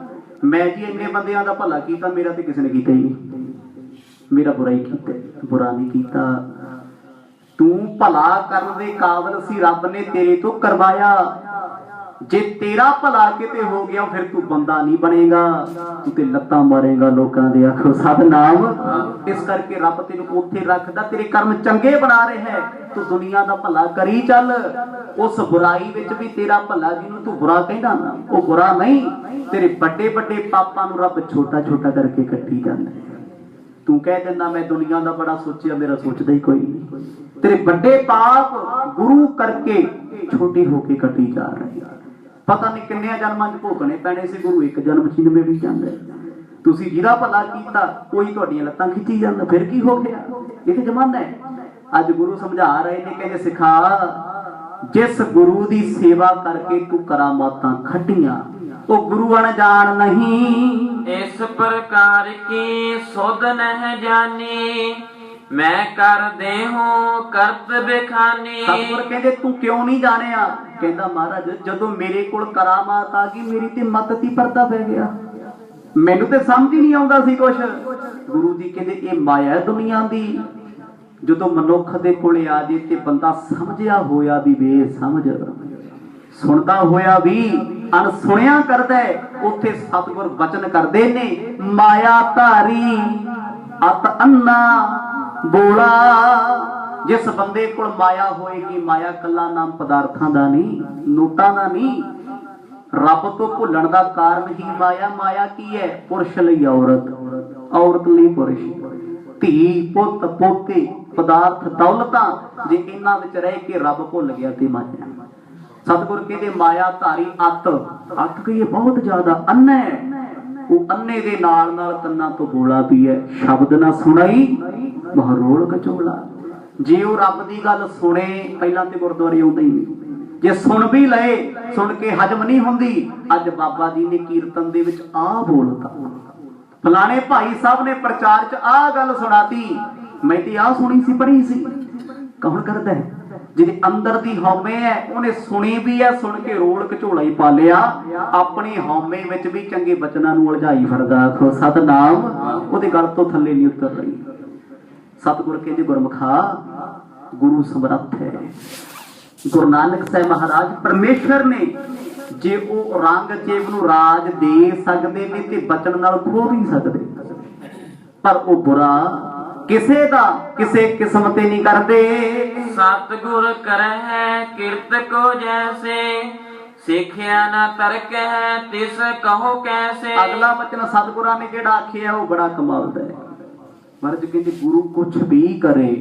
Speaker 2: ਮੈਂ ਜੀ ਇੰਨੇ ਬੰਦਿਆਂ ਦਾ ਭਲਾ ਕੀਤਾ, ਮੇਰਾ ਤੇ ਕਿਸੇ ਨੇ ਕੀਤਾ ਹੀ ਨਹੀਂ, ਮੇਰਾ ਬੁਰਾ ਹੀ ਕੀਤਾ। ਬੁਰਾ ਨਹੀਂ ਕੀਤਾ, ਤੂੰ ਭਲਾ ਕਰਨ ਦੇ ਕਾਬਿਲ ਸੀ, ਰੱਬ ਨੇ ਤੇਰੇ ਤੋਂ ਕਰਵਾਇਆ। ਜੇ ਤੇਰਾ ਭਲਾ ਕਿਤੇ ਹੋ ਗਿਆ ਫਿਰ ਤੂੰ ਬੰਦਾ ਨਹੀਂ ਬਣੇਗਾ, ਤੂੰ ਤੇ ਲੱਤਾਂ ਮਾਰੇਗਾ ਲੋਕਾਂ ਦੇ। ਆਖੋ ਸਤਿਨਾਮ। ਇਸ ਕਰਕੇ ਰੱਬ ਤੈਨੂੰ ਉੱਥੇ ਰੱਖਦਾ, ਤੇਰੇ ਕਰਮ ਚੰਗੇ ਬਣਾ ਰਿਹਾ ਹੈ, ਤੂੰ ਦੁਨੀਆ ਦਾ ਭਲਾ ਕਰੀ ਚੱਲ। ਉਸ ਬੁਰਾਈ ਵਿੱਚ ਵੀ ਤੇਰਾ ਭਲਾ, ਜਿਹਨੂੰ ਤੂੰ ਬੁਰਾ ਕਹਿੰਦਾ ਨਾ, ਉਹ ਬੁਰਾ ਨਹੀਂ। ਤੇਰੇ ਵੱਡੇ ਵੱਡੇ ਪਾਪਾਂ ਨੂੰ ਰੱਬ ਛੋਟਾ ਛੋਟਾ ਕਰਕੇ ਕੱਟੀ ਜਾਂਦਾ। ਤੂੰ ਕਹਿ ਦਿੰਦਾ ਮੈਂ ਦੁਨੀਆ ਦਾ ਬੜਾ ਸੋਚਿਆ, ਮੇਰਾ ਸੋਚਦਾ ਹੀ ਕੋਈ ਨਹੀਂ। ਤੇਰੇ ਵੱਡੇ ਪਾਪ ਗੁਰੂ ਕਰਕੇ ਛੋਟੀ ਹੋ ਕੇ ਕੱਟੀ ਜਾ ਰਹੀ। ਪਤਾ ਨਹੀਂ ਕਿੰਨੇ ਜਨਮਾਂ 'ਚ ਭੋਗਣੇ ਪੈਣੇ ਸੀ, ਗੁਰੂ ਇੱਕ ਜਨਮ 'ਚ ਨਿਬੇੜੀ ਜਾਂਦਾ। ਤੁਸੀਂ ਜਿਹਦਾ ਭਲਾ ਕੀਤਾ ਕੋਈ ਤੁਹਾਡੀਆਂ ਲੱਤਾਂ ਖਿੱਚੀ ਜਾਂਦਾ, ਫਿਰ ਕੀ ਹੋ ਗਿਆ? ਇਹ ਤੇ ਜ਼ਮਾਨਾ ਹੈ। ਅੱਜ ਗੁਰੂ ਸਮਝਾ ਰਹੇ ਨੇ, ਕਹਿੰਦੇ ਸਿਖਾ ਜਿਸ ਗੁਰੂ ਦੀ ਸੇਵਾ ਕਰਕੇ ਤੂੰ ਕਰਾਮਾਤਾਂ ਖੱਟੀਆਂ, ਉਹ ਗੁਰੂ ਅਣਜਾਣ ਨਹੀਂ।
Speaker 1: ਇਸ ਪ੍ਰਕਾਰ ਕੀ ਸੁਧ ਨਹਿ ਜਾਣੀ, ਮੈਂ ਕਰਦੇ ਹੂੰ ਕਰਤ ਬਿਖਾਨੀ।
Speaker 2: ਸਤਿਗੁਰ ਕਹਿੰਦੇ ਤੂੰ ਕਿਉਂ ਨਹੀਂ ਜਾਣਿਆ? ਕਹਿੰਦਾ ਮਹਾਰਾਜ ਜਦੋਂ ਮੇਰੇ ਕੋਲ ਕਰਾਮਾਤ ਆ ਗਈ, ਮੇਰੀ ਤੇ ਮੱਤ ਤੇ ਪਰਦਾ ਪੈ ਗਿਆ, ਮੈਨੂੰ ਤੇ ਸਮਝ ਹੀ ਨਹੀਂ ਆਉਂਦਾ ਸੀ ਕੁਛ। ਗੁਰੂ ਜੀ ਕਹਿੰਦੇ ਇਹ ਮਾਇਆ ਦੁਨੀਆ ਦੀ, ਜਦੋਂ ਮਨੁੱਖ ਦੇ ਕੋਲੇ ਆ ਜੇ ਤੇ ਬੰਦਾ ਸਮਝਿਆ ਹੋਇਆ ਵੀ ਬੇਸਮਝ, ਸੁਣਦਾ ਹੋਇਆ ਵੀ ਅਣਸੁਣਿਆ ਕਰਦਾ, ਉੱਥੇ ਸਤਿਗੁਰ ਬਚਨ ਕਰਦੇ ਨੇ, ਮਾਇਆ ਧਾਰੀ ਅਤ ਅੰਨਾ ਬੋਲਾ। ਜਿਸ ਬੰਦੇ ਕੋਲ ਮਾਇਆ ਹੋਏਗੀ, ਮਾਇਆ ਕੱਲਾ ਨਾਮ ਪਦਾਰਥਾਂ ਦਾ ਨਹੀਂ, ਨੋਟਾਂ ਦਾ ਨਹੀਂ, ਰੱਬ ਤੋਂ ਭੁੱਲਣ ਦਾ ਕਾਰਨ ਹੀ ਮਾਇਆ। ਮਾਇਆ ਕੀ ਹੈ? ਪੁਰਸ਼ ਲਈ ਔਰਤ, ਔਰਤ ਲਈ ਪੁਰਸ਼, ਧੀ ਪੁੱਤ ਪੋਤੇ, ਪਦਾਰਥ ਦੌਲਤਾਂ, ਜੇ ਇਹਨਾਂ ਵਿੱਚ ਰਹਿ ਕੇ ਰੱਬ ਭੁੱਲ ਗਿਆ ਤੇ ਮਾਇਆ। ਸਤਿਗੁਰ ਕਹਿੰਦੇ ਮਾਇਆ ਧਾਰੀ ਅੱਤ, ਅੱਤ ਕਹੀਏ ਬਹੁਤ ਜ਼ਿਆਦਾ, ਅੰਨਾ ਹੈ। ਉਹ ਅੰਨੇ ਦੇ ਨਾਲ ਨਾਲ ਕੰਨਾਂ ਤੋਂ ਬੋਲਾ ਵੀ ਹੈ, ਸ਼ਬਦ ਨਾ ਸੁਣਾਈ ਮਹਰੋਲ ਕਚੋਲਾ। ਜੇ ਉਹ ਰੱਬ ਦੀ ਗੱਲ ਸੁਣੇ, ਪਹਿਲਾਂ ਤੇ ਗੁਰਦੁਆਰੇ ਆਉਂਦਾ ਹੀ ਨਹੀਂ, ਜੇ ਸੁਣ ਵੀ ਲਏ, ਸੁਣ ਕੇ ਹਜਮ ਨਹੀਂ ਹੁੰਦੀ। ਅੱਜ ਬਾਬਾ ਜੀ ਨੇ ਕੀਰਤਨ ਦੇ ਵਿੱਚ ਆਹ ਬੋਲਤਾ, ਫਲਾਣੇ ਭਾਈ ਸਾਹਿਬ ਨੇ ਪ੍ਰਚਾਰ 'ਚ ਆਹ ਗੱਲ ਸੁਣਾਤੀ, ਮੈਂ ਤੇ ਆਹ ਸੁਣੀ ਸੀ, ਪੜ੍ਹੀ ਸੀ। ਕੌਣ ਕਰਦਾ ਹੈ? ਜਿਹਦੇ ਅੰਦਰ ਦੀ ਹਉਮੈ ਹੈ, ਉਹਨੇ ਸੁਣੀ ਵੀ ਹੈ, ਸੁਣ ਕੇ ਰੋਲ ਘਚੋਲਾ ਹੀ ਪਾ ਲਿਆ, ਆਪਣੀ ਹਉਮੈ ਵਿੱਚ ਵੀ ਚੰਗੇ ਬਚਨਾਂ ਨੂੰ ਉਲਝਾਈ ਫਿਰਦਾ। ਆਖੋ ਸਤਿਨਾਮ। ਉਹਦੇ ਗਲ ਤੋਂ ਥੱਲੇ ਨਹੀਂ ਉਤਰ ਰਹੀ। ਸਤਿਗੁਰ ਕਹਿੰਦੇ ਗੁਰਮੁਖਾ ਗੁਰੂ ਸਮਰੱਥ ਹੈ। ਗੁਰੂ ਨਾਨਕ ਸਾਹਿਬ ਮਹਾਰਾਜ ਪਰਮੇਸ਼ਰ ਨੇ, ਜੇ ਉਹ ਔਰੰਗਜ਼ੇਬ ਨੂੰ ਰਾਜ ਦੇ ਸਕਦੇ ਨੇ ਤੇ ਬਚਨ ਨਾਲ ਖੋ ਨਹੀਂ ਸਕਦੇ, ਪਰ ਉਹ ਬੁਰਾ ਕਿਸੇ ਦਾ ਕਿਸੇ ਕਿਸਮ ਤੇ ਨਹੀਂ ਕਰਦੇ।
Speaker 1: ਸਤਿਗੁਰ ਕਰਹਿ ਕਿਰਤ ਕੋ ਜੈਸੇ, ਸਿੱਖਿਆ ਨਾ ਤਰਕ ਹੈ ਤਿਸ ਕਹੋ ਕੈਸੇ।
Speaker 2: ਅਗਲਾ ਬਚਨ ਸਤਿਗੁਰਾਂ ਨੇ ਜਿਹੜਾ ਆਖਿਆ ਉਹ ਬੜਾ ਕਮਾਲ ਦਾ ਹੈ। ਮਹਾਰਾਜ ਕਹਿੰਦੇ ਗੁਰੂ ਕੁਛ ਵੀ ਕਰੇ,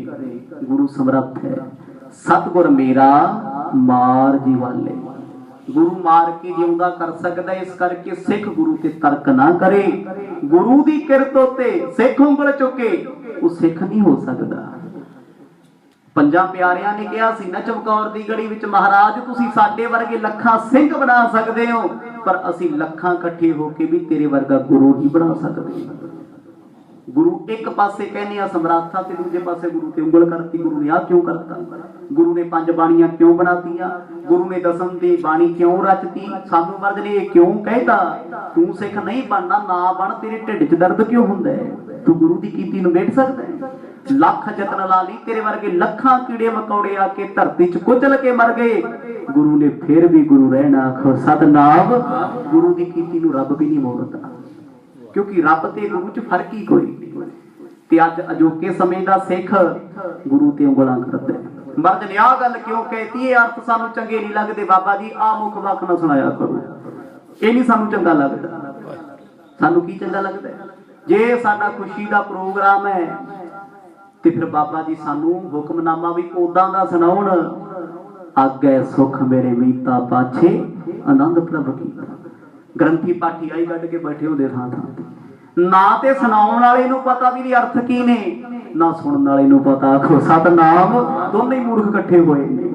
Speaker 2: ਗੁਰੂ ਸਮਰੱਥ ਹੈ। ਸਤਿਗੁਰ ਮੇਰਾ ਮਾਰ ਜੀਵਾਲੇ, ਗੁਰੂ ਮਾਰ ਕੇ ਜਿਉਂਦਾ ਕਰ ਸਕਦਾ। ਇਸ ਕਰਕੇ ਸਿੱਖ ਗੁਰੂ ਤੇ ਤਰਕ ਨਾ ਕਰੇ। ਗੁਰੂ ਦੀ ਕਿਰਤ ਉਤੇ ਸਿੱਖ ਉਂਗਲ ਚੁੱਕੇ, ਉਹ ਸਿੱਖ ਨਹੀਂ ਹੋ ਸਕਦਾ। ਪੰਜਾਂ ਪਿਆਰਿਆਂ ਨੇ ਕਿਹਾ ਸੀ ਨਾ ਚਮਕੌਰ ਦੀ ਗੜੀ ਵਿੱਚ, ਮਹਾਰਾਜ ਤੁਸੀਂ ਸਾਡੇ ਵਰਗੇ ਲੱਖਾਂ ਸਿੰਘ ਬਣਾ ਸਕਦੇ ਹੋ, ਪਰ ਅਸੀਂ ਲੱਖਾਂ ਇਕੱਠੇ ਹੋ ਕੇ ਵੀ ਤੇਰੇ ਵਰਗਾ ਗੁਰੂ ਨਹੀਂ ਬਣਾ ਸਕਦੇ। ਗੁਰੂ ਇੱਕ ਪਾਸੇ ਕਹਿੰਦੇ ਆ ਸਮਰੱਥਾ, ਤੇ ਦੂਜੇ ਪਾਸੇ ਗੁਰੂ ਤੇ ਉਂਗਲ ਕਰਤੀ। ਗੁਰੂ ਨੇ ਆਹ ਕਿਉਂ ਕਰਤਾ? ਗੁਰੂ ਨੇ 5 ਬਾਣੀਆਂ ਕਿਉਂ ਬਣਾਤੀਆਂ? ਗੁਰੂ ਨੇ 10 ਦੀ ਬਾਣੀ ਕਿਉਂ ਰਚਤੀ? ਸਾਨੂੰ ਮਰਦ ਨੇ ਇਹ ਕਿਉਂ ਕਹਿਤਾ ਤੂੰ ਸਿੱਖ ਨਹੀਂ ਬਣਨਾ, ਨਾ ਬਣ, ਤੇਰੇ ਢਿੱਡ 'ਚ ਦਰਦ ਕਿਉਂ ਹੁੰਦਾ ਹੈ? ਤੂੰ ਗੁਰੂ ਦੀ ਕੀਤੀ ਨੂੰ ਮਿਟ ਸਕਦਾ ਹੈ? ਲੱਖ ਯਤਨ ਲਾ ਲਈ, ਤੇਰੇ ਵਰਗੇ ਲੱਖਾਂ ਕੀੜੇ ਮਕੌੜੇ ਆ ਕੇ ਧਰਤੀ 'ਚ ਕੁਚਲ ਕੇ ਮਰ ਗਏ, ਗੁਰੂ ਨੇ ਫਿਰ ਵੀ ਗੁਰੂ ਰਹਿਣਾ। ਆਖੋ ਸਤਿਨਾਮ। ਗੁਰੂ ਦੀ ਕੀਤੀ ਨੂੰ ਰੱਬ ਵੀ ਨਹੀਂ ਮੋੜਦਾ, ਕਿਉਂਕਿ ਰੱਬ ਤੇ ਗੁਰੂ 'ਚ ਫਰਕ ਹੀ ਕੋਈ ਨਹੀਂ। ਤੇ ਅੱਜ ਅਜੋਕੇ ਸਮੇਂ ਦਾ ਸਿੱਖ ਗੁਰੂ ਤੇ ਉਂਗਲਾਂ ਕਰਦਾ। ਮਰਦ ਨੇ ਆਹ ਗੱਲ ਕਿਉਂ ਕਹਿਤੀ? ਇਹ ਅਰਥ ਸਾਨੂੰ ਚੰਗੇ ਨਹੀਂ ਲੱਗਦੇ ਬਾਬਾ ਜੀ, ਆਹ ਮੁੱਖ ਵਾਕ ਨਾ ਸੁਣਾਇਆ ਕਰੋ, ਇਹ ਨਹੀਂ ਸਾਨੂੰ ਚੰਗਾ ਲੱਗਦਾ। ਸਾਨੂੰ ਕੀ ਚੰਗਾ ਲੱਗਦਾ? ਜੇ ਸਾਡਾ ਖੁਸ਼ੀ ਦਾ ਪ੍ਰੋਗਰਾਮ ਹੈ ਤੇ ਫਿਰ ਬਾਬਾ ਜੀ ਸਾਨੂੰ ਹੁਕਮਨਾਮਾ ਵੀ ਉਦਾਂ ਦਾ ਸੁਣਾਉਣ, ਆਗੇ ਸੁਖ ਮੇਰੇ ਮੀਤਾ ਪਾਛੇ ਆਨੰਦ ਪ੍ਰਭ ਕੀਤਾ। ਗ੍ਰੰਥੀ ਪਾਠੀ ਆਈ ਕੱਢ ਕੇ ਬੈਠੇ ਹੁੰਦੇ ਥਾਂ ਥਾਂ ਤੇ, ਨਾ ਤੇ ਸੁਣਾਉਣ ਵਾਲੇ ਨੂੰ ਪਤਾ ਵੀ ਅਰਥ ਕੀ ਨੇ, ਨਾ ਸੁਣਨ ਵਾਲੇ ਨੂੰ ਪਤਾ। ਆਖੋ ਸਤਨਾਮ। ਦੋਨੇ ਹੀ ਮੂਰਖ ਇਕੱਠੇ ਹੋਏ ਨੇ।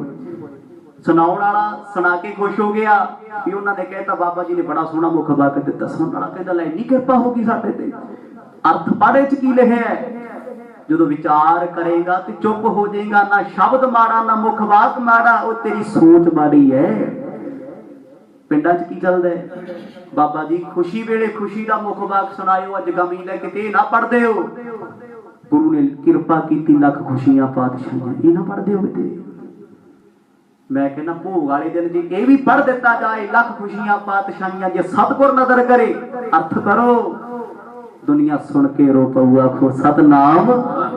Speaker 2: ਸੁਣਾਉਣ ਵਾਲਾ ਸੁਣਾ ਕੇ ਖੁਸ਼ ਹੋ ਗਿਆ ਵੀ ਉਹਨਾਂ ਨੇ ਕਹਿਤਾ ਬਾਬਾ ਜੀ ਨੇ ਬੜਾ ਸੋਹਣਾ ਮੁੱਖ ਵਾਕ ਦਿੱਤਾ। ਸੁਣਨ ਵਾਲਾ ਕਹਿੰਦਾ ਲੈ ਇੰਨੀ ਕਿਰਪਾ ਹੋ ਗਈ ਸਾਡੇ ਤੇ, ਅਰਥ ਪੜ੍ਹੇ ਚ ਕੀ ਲਿਖਿਆ ਹੈ। ਜਦੋਂ ਵਿਚਾਰ ਕਰੇਗਾ ਤੇ ਚੁੱਪ ਹੋ ਜਾਏਗਾ। ਨਾ ਸ਼ਬਦ ਮਾੜਾ ਨਾ ਮੁੱਖ ਵਾਕ ਮਾੜਾ, ਉਹ ਤੇਰੀ ਸੋਚ ਮਾੜੀ ਹੈ। ਪਿੰਡਾਂ 'ਚ ਕੀ ਚੱਲਦਾ ਹੈ? ਬਾਬਾ ਜੀ ਖੁਸ਼ੀ ਵੇਲੇ ਖੁਸ਼ੀ ਦਾ ਮੁੱਖ ਵਾਕ ਸੁਣਾਇਓ, ਅੱਜ ਗਮੀ ਲੈ ਕਿਤੇ ਨਾ ਪੜ੍ਹਦੇ ਹੋ। ਗੁਰੂ ਨੇ ਕਿਰਪਾ ਕੀਤੀ ਲੱਖ ਖੁਸ਼ੀਆਂ ਪਾਤਸ਼ਾਹੀਆਂ, ਇਹ ਨਾ ਪੜ੍ਹਦੇ ਹੋ ਕਿਤੇ। ਮੈਂ ਕਹਿੰਦਾ ਭੋਗ ਵਾਲੇ ਦਿਨ ਜੇ ਇਹ ਵੀ ਪੜ੍ਹ ਦਿੱਤਾ ਜਾਏ ਲੱਖ ਖੁਸ਼ੀਆਂ ਪਾਤਸ਼ਾਹੀਆਂ, ਜੇ ਸਤਿਗੁਰ ਨਦਰ ਕਰੇ ਅਰਥ ਕਰੋ, ਦੁਨੀਆ ਸੁਣ ਕੇ ਰੋ ਪਊ। ਆਖੋ ਸਤਨਾਮ।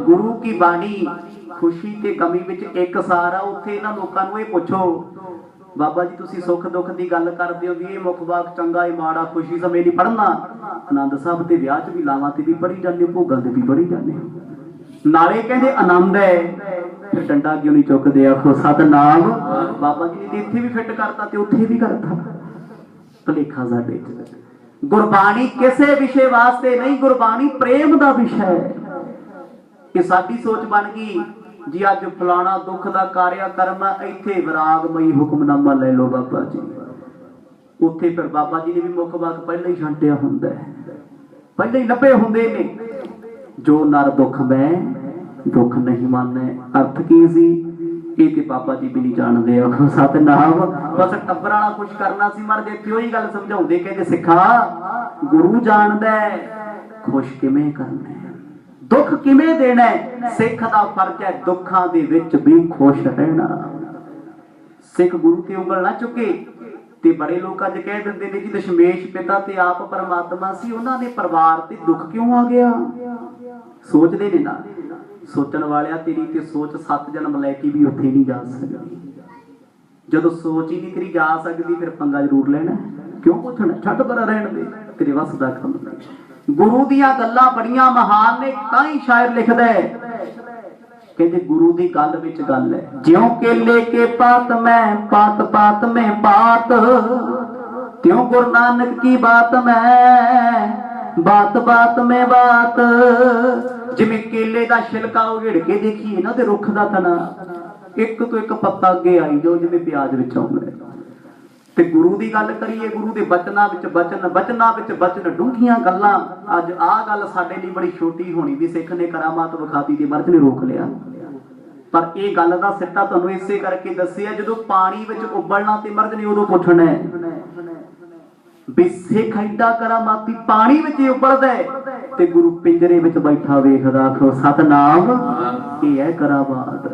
Speaker 2: ਗੁਰੂ ਕੀ ਬਾਣੀ ਖੁਸ਼ੀ ਤੇ ਗਮੀ ਵਿੱਚ ਇੱਕ ਸਾਰ ਆ। ਉੱਥੇ ਇਹਨਾਂ ਲੋਕਾਂ ਨੂੰ ਇਹ ਪੁੱਛੋ ਬਾਬਾ ਜੀ ਤੁਸੀਂ ਸੁੱਖ ਦੁੱਖ ਦੀ ਗੱਲ ਕਰਦੇ ਹੋ ਵੀ ਇਹ ਮੁੱਖ ਵਾਕ ਚੰਗਾ ਇਹ ਮਾੜਾ, ਖੁਸ਼ੀ ਸਮੇਂ ਨਹੀਂ ਪੜ੍ਹਨਾ। ਆਨੰਦ ਸਾਹਿਬ ਤੇ ਵਿਆਹ 'ਚ ਵੀ ਲਾਵਾਂ ਤੇ ਵੀ ਪੜ੍ਹੀ ਜਾਂਦੇ ਹੋ, ਭੋਗਾਂ ਤੇ ਵੀ ਪੜ੍ਹੀ ਜਾਂਦੇ ਹੋ। ਨਾਲੇ ਕਹਿੰਦੇ ਆਨੰਦ ਹੈ, ਫਿਰ ਡੰਡਾ ਕਿਉਂ ਨਹੀਂ ਚੁੱਕਦੇ। ਆਖੋ ਸਤਨਾਮ। ਬਾਬਾ ਜੀ ਨੇ ਇੱਥੇ ਵੀ ਫਿੱਟ ਕਰਤਾ ਤੇ ਉੱਥੇ ਵੀ ਕਰਤਾ। ਭੁਲੇਖਾ ਸਾਡੇ 'ਚ। ਗੁਰਬਾਣੀ ਕਿਸੇ ਵਿਸ਼ੇ ਵਾਸਤੇ ਨਹੀਂ, ਗੁਰਬਾਣੀ ਪ੍ਰੇਮ ਦਾ ਵਿਸ਼ਾ ਹੈ। ਇਹ ਸਾਡੀ ਸੋਚ ਬਣ ਗਈ ਜੀ ਅੱਜ ਫਲਾਣਾ ਦੁੱਖ ਦਾ ਕਾਰਿਆ ਕਰਮ ਹੈ, ਇੱਥੇ ਵਿਰਾਗਮਈ ਹੁਕਮਨਾਮਾ ਲੈ ਲਓ ਬਾਬਾ ਜੀ। ਉੱਥੇ ਫਿਰ ਬਾਬਾ ਜੀ ਨੇ ਵੀ ਮੁੱਖ ਵਾਕ ਪਹਿਲਾਂ ਹੀ ਛਾਂਟਿਆ ਹੁੰਦਾ ਹੈ, ਪਹਿਲਾਂ ਹੀ ਲੱਭੇ ਹੁੰਦੇ ਨੇ। ਜੋ ਨਰ ਦੁੱਖ ਮੈਂ ਦੁੱਖ ਨਹੀਂ ਮੰਨੈ, ਅਰਥ ਕੀ ਸੀ ਇਹ ਤੇ ਬਾਬਾ ਜੀ ਵੀ ਨਹੀਂ ਜਾਣਦੇ। ਆਖੋ ਸਤਨਾਮ। ਬਸ ਟੱਬਰ ਵਾਲਾ ਕੁਛ ਕਰਨਾ ਸੀ, ਮਰ ਜੇ ਉਹੀ ਗੱਲ ਸਮਝਾਉਂਦੇ ਕਹਿੰਦੇ ਸਿੱਖਾ ਗੁਰੂ ਜਾਣਦਾ ਖੁਸ਼ ਕਿਵੇਂ ਕਰਨਾ, ਦੁੱਖ ਕਿਵੇਂ ਦੇਣਾ। ਸਿੱਖ ਦਾ ਫਰਜ਼ ਹੈ ਦੁੱਖਾਂ ਦੇ ਵਿੱਚ ਵੀ ਖੁਸ਼ ਰਹਿਣਾ। ਸਿੱਖ ਗੁਰੂ ਤੇ ਉਂਗਲ ਨਾ ਚੁੱਕੇ। ਤੇ ਬੜੇ ਲੋਕ ਅੱਜ ਕਹਿ ਦਿੰਦੇ ਨੇ ਜੀ ਦਸ਼ਮੇਸ਼ ਪਿਤਾ ਤੇ ਆਪ ਪਰਮਾਤਮਾ ਸੀ, ਉਹਨਾਂ ਨੇ ਪਰਿਵਾਰ ਤੇ ਦੁੱਖ ਕਿਉਂ ਆ ਗਿਆ। ਸੋਚਦੇ ਨੇ ਨਾ। ਸੋਚਣ ਵਾਲਿਆ ਤੇਰੀ ਤੇ ਸੋਚ 7 ਜਨਮ ਲੈ ਕੇ ਵੀ ਉੱਥੇ ਨਹੀਂ ਜਾ ਸਕਦੀ। ਜਦੋਂ ਸੋਚ ਹੀ ਨਹੀਂ ਤੇਰੀ ਜਾ ਸਕਦੀ ਫਿਰ ਪੰਗਾ ਜ਼ਰੂਰ ਲੈਣਾ। ਕਿਉਂ ਪੁੱਛਣਾ, ਛੱਡ ਪਰਾਂ ਰਹਿਣ ਦੇ, ਤੇਰੇ ਵੱਸ ਦਾ ਕੰਮ ਨਹੀਂ। ਗੁਰੂ ਦੀਆਂ ਗੱਲਾਂ ਬੜੀਆਂ ਮਹਾਨ ਨੇ, ਤਾਂ ਹੀ ਸ਼ਾਇਰ ਲਿਖਦਾ ਹੈ ਕਹਿੰਦੇ ਗੁਰੂ ਦੀ ਗੱਲ ਵਿੱਚ ਗੱਲ ਹੈ। ਜਿਉਂ ਕੇਲੇ ਕੇ ਪਾਤ ਮੈਂ ਪਾਤ ਪਾਤ ਮੈਂ ਪਾਤ, ਤਿਉਂ ਗੁਰੂ ਨਾਨਕ ਕੀ ਬਾਤ ਮੈਂ ਬਾਤ ਬਾਤ ਮੈਂ ਬਾਤ। ਜਿਵੇਂ ਕੇਲੇ ਦਾ ਛਿਲਕਾ ਉਘੜ ਕੇ ਦੇਖੀਏ ਨਾ ਤੇ ਰੁੱਖ ਦਾ ਤਣਾ, ਇੱਕ ਤੋਂ ਇੱਕ ਪੱਤਾ ਅੱਗੇ ਆਈ ਜੋ ਜਿਵੇਂ ਪਿਆਜ਼ ਵਿੱਚ ਆਉਂਦਾ। ਤੇ ਗੁਰੂ ਦੀ ਗੱਲ ਕਰੀਏ, ਗੁਰੂ ਦੇ ਬਚਨਾਂ ਵਿੱਚ ਬਚਨ, ਬਚਨਾਂ ਵਿੱਚ ਬਚਨ, ਡੂੰਘੀਆਂ ਗੱਲਾਂ। ਅੱਜ ਆਹ ਗੱਲ ਸਾਡੇ ਲਈ ਬੜੀ ਛੋਟੀ ਹੋਣੀ ਵੀ ਸਿੱਖ ਨੇ ਕਰਾਮਾਤ ਵਿਖਾਤੀ ਤੇ ਮਰਦ ਨੇ ਰੋਕ ਲਿਆ। ਪਰ ਇਹ ਗੱਲ ਦਾ ਸਿੱਟਾ ਤੁਹਾਨੂੰ ਇਸੇ ਕਰਕੇ ਦੱਸਿਆ, ਜਦੋਂ ਪਾਣੀ ਵਿੱਚ ਉਬਲਣਾ ਤੇ ਮਰਦ ਨੇ ਉਦੋਂ ਪੁੱਛਣਾ ਵੀ ਸਿੱਖ ਐਡਾ ਕਰਾਮਾਤੀ ਪਾਣੀ ਵਿੱਚ ਹੀ ਉਬਲਦਾ ਤੇ ਗੁਰੂ ਪਿੰਜਰੇ ਵਿੱਚ ਬੈਠਾ ਵੇਖਦਾ। ਆਖੋ ਸਤਨਾਮ। ਇਹ ਹੈ ਕਰਾਮਾਤ।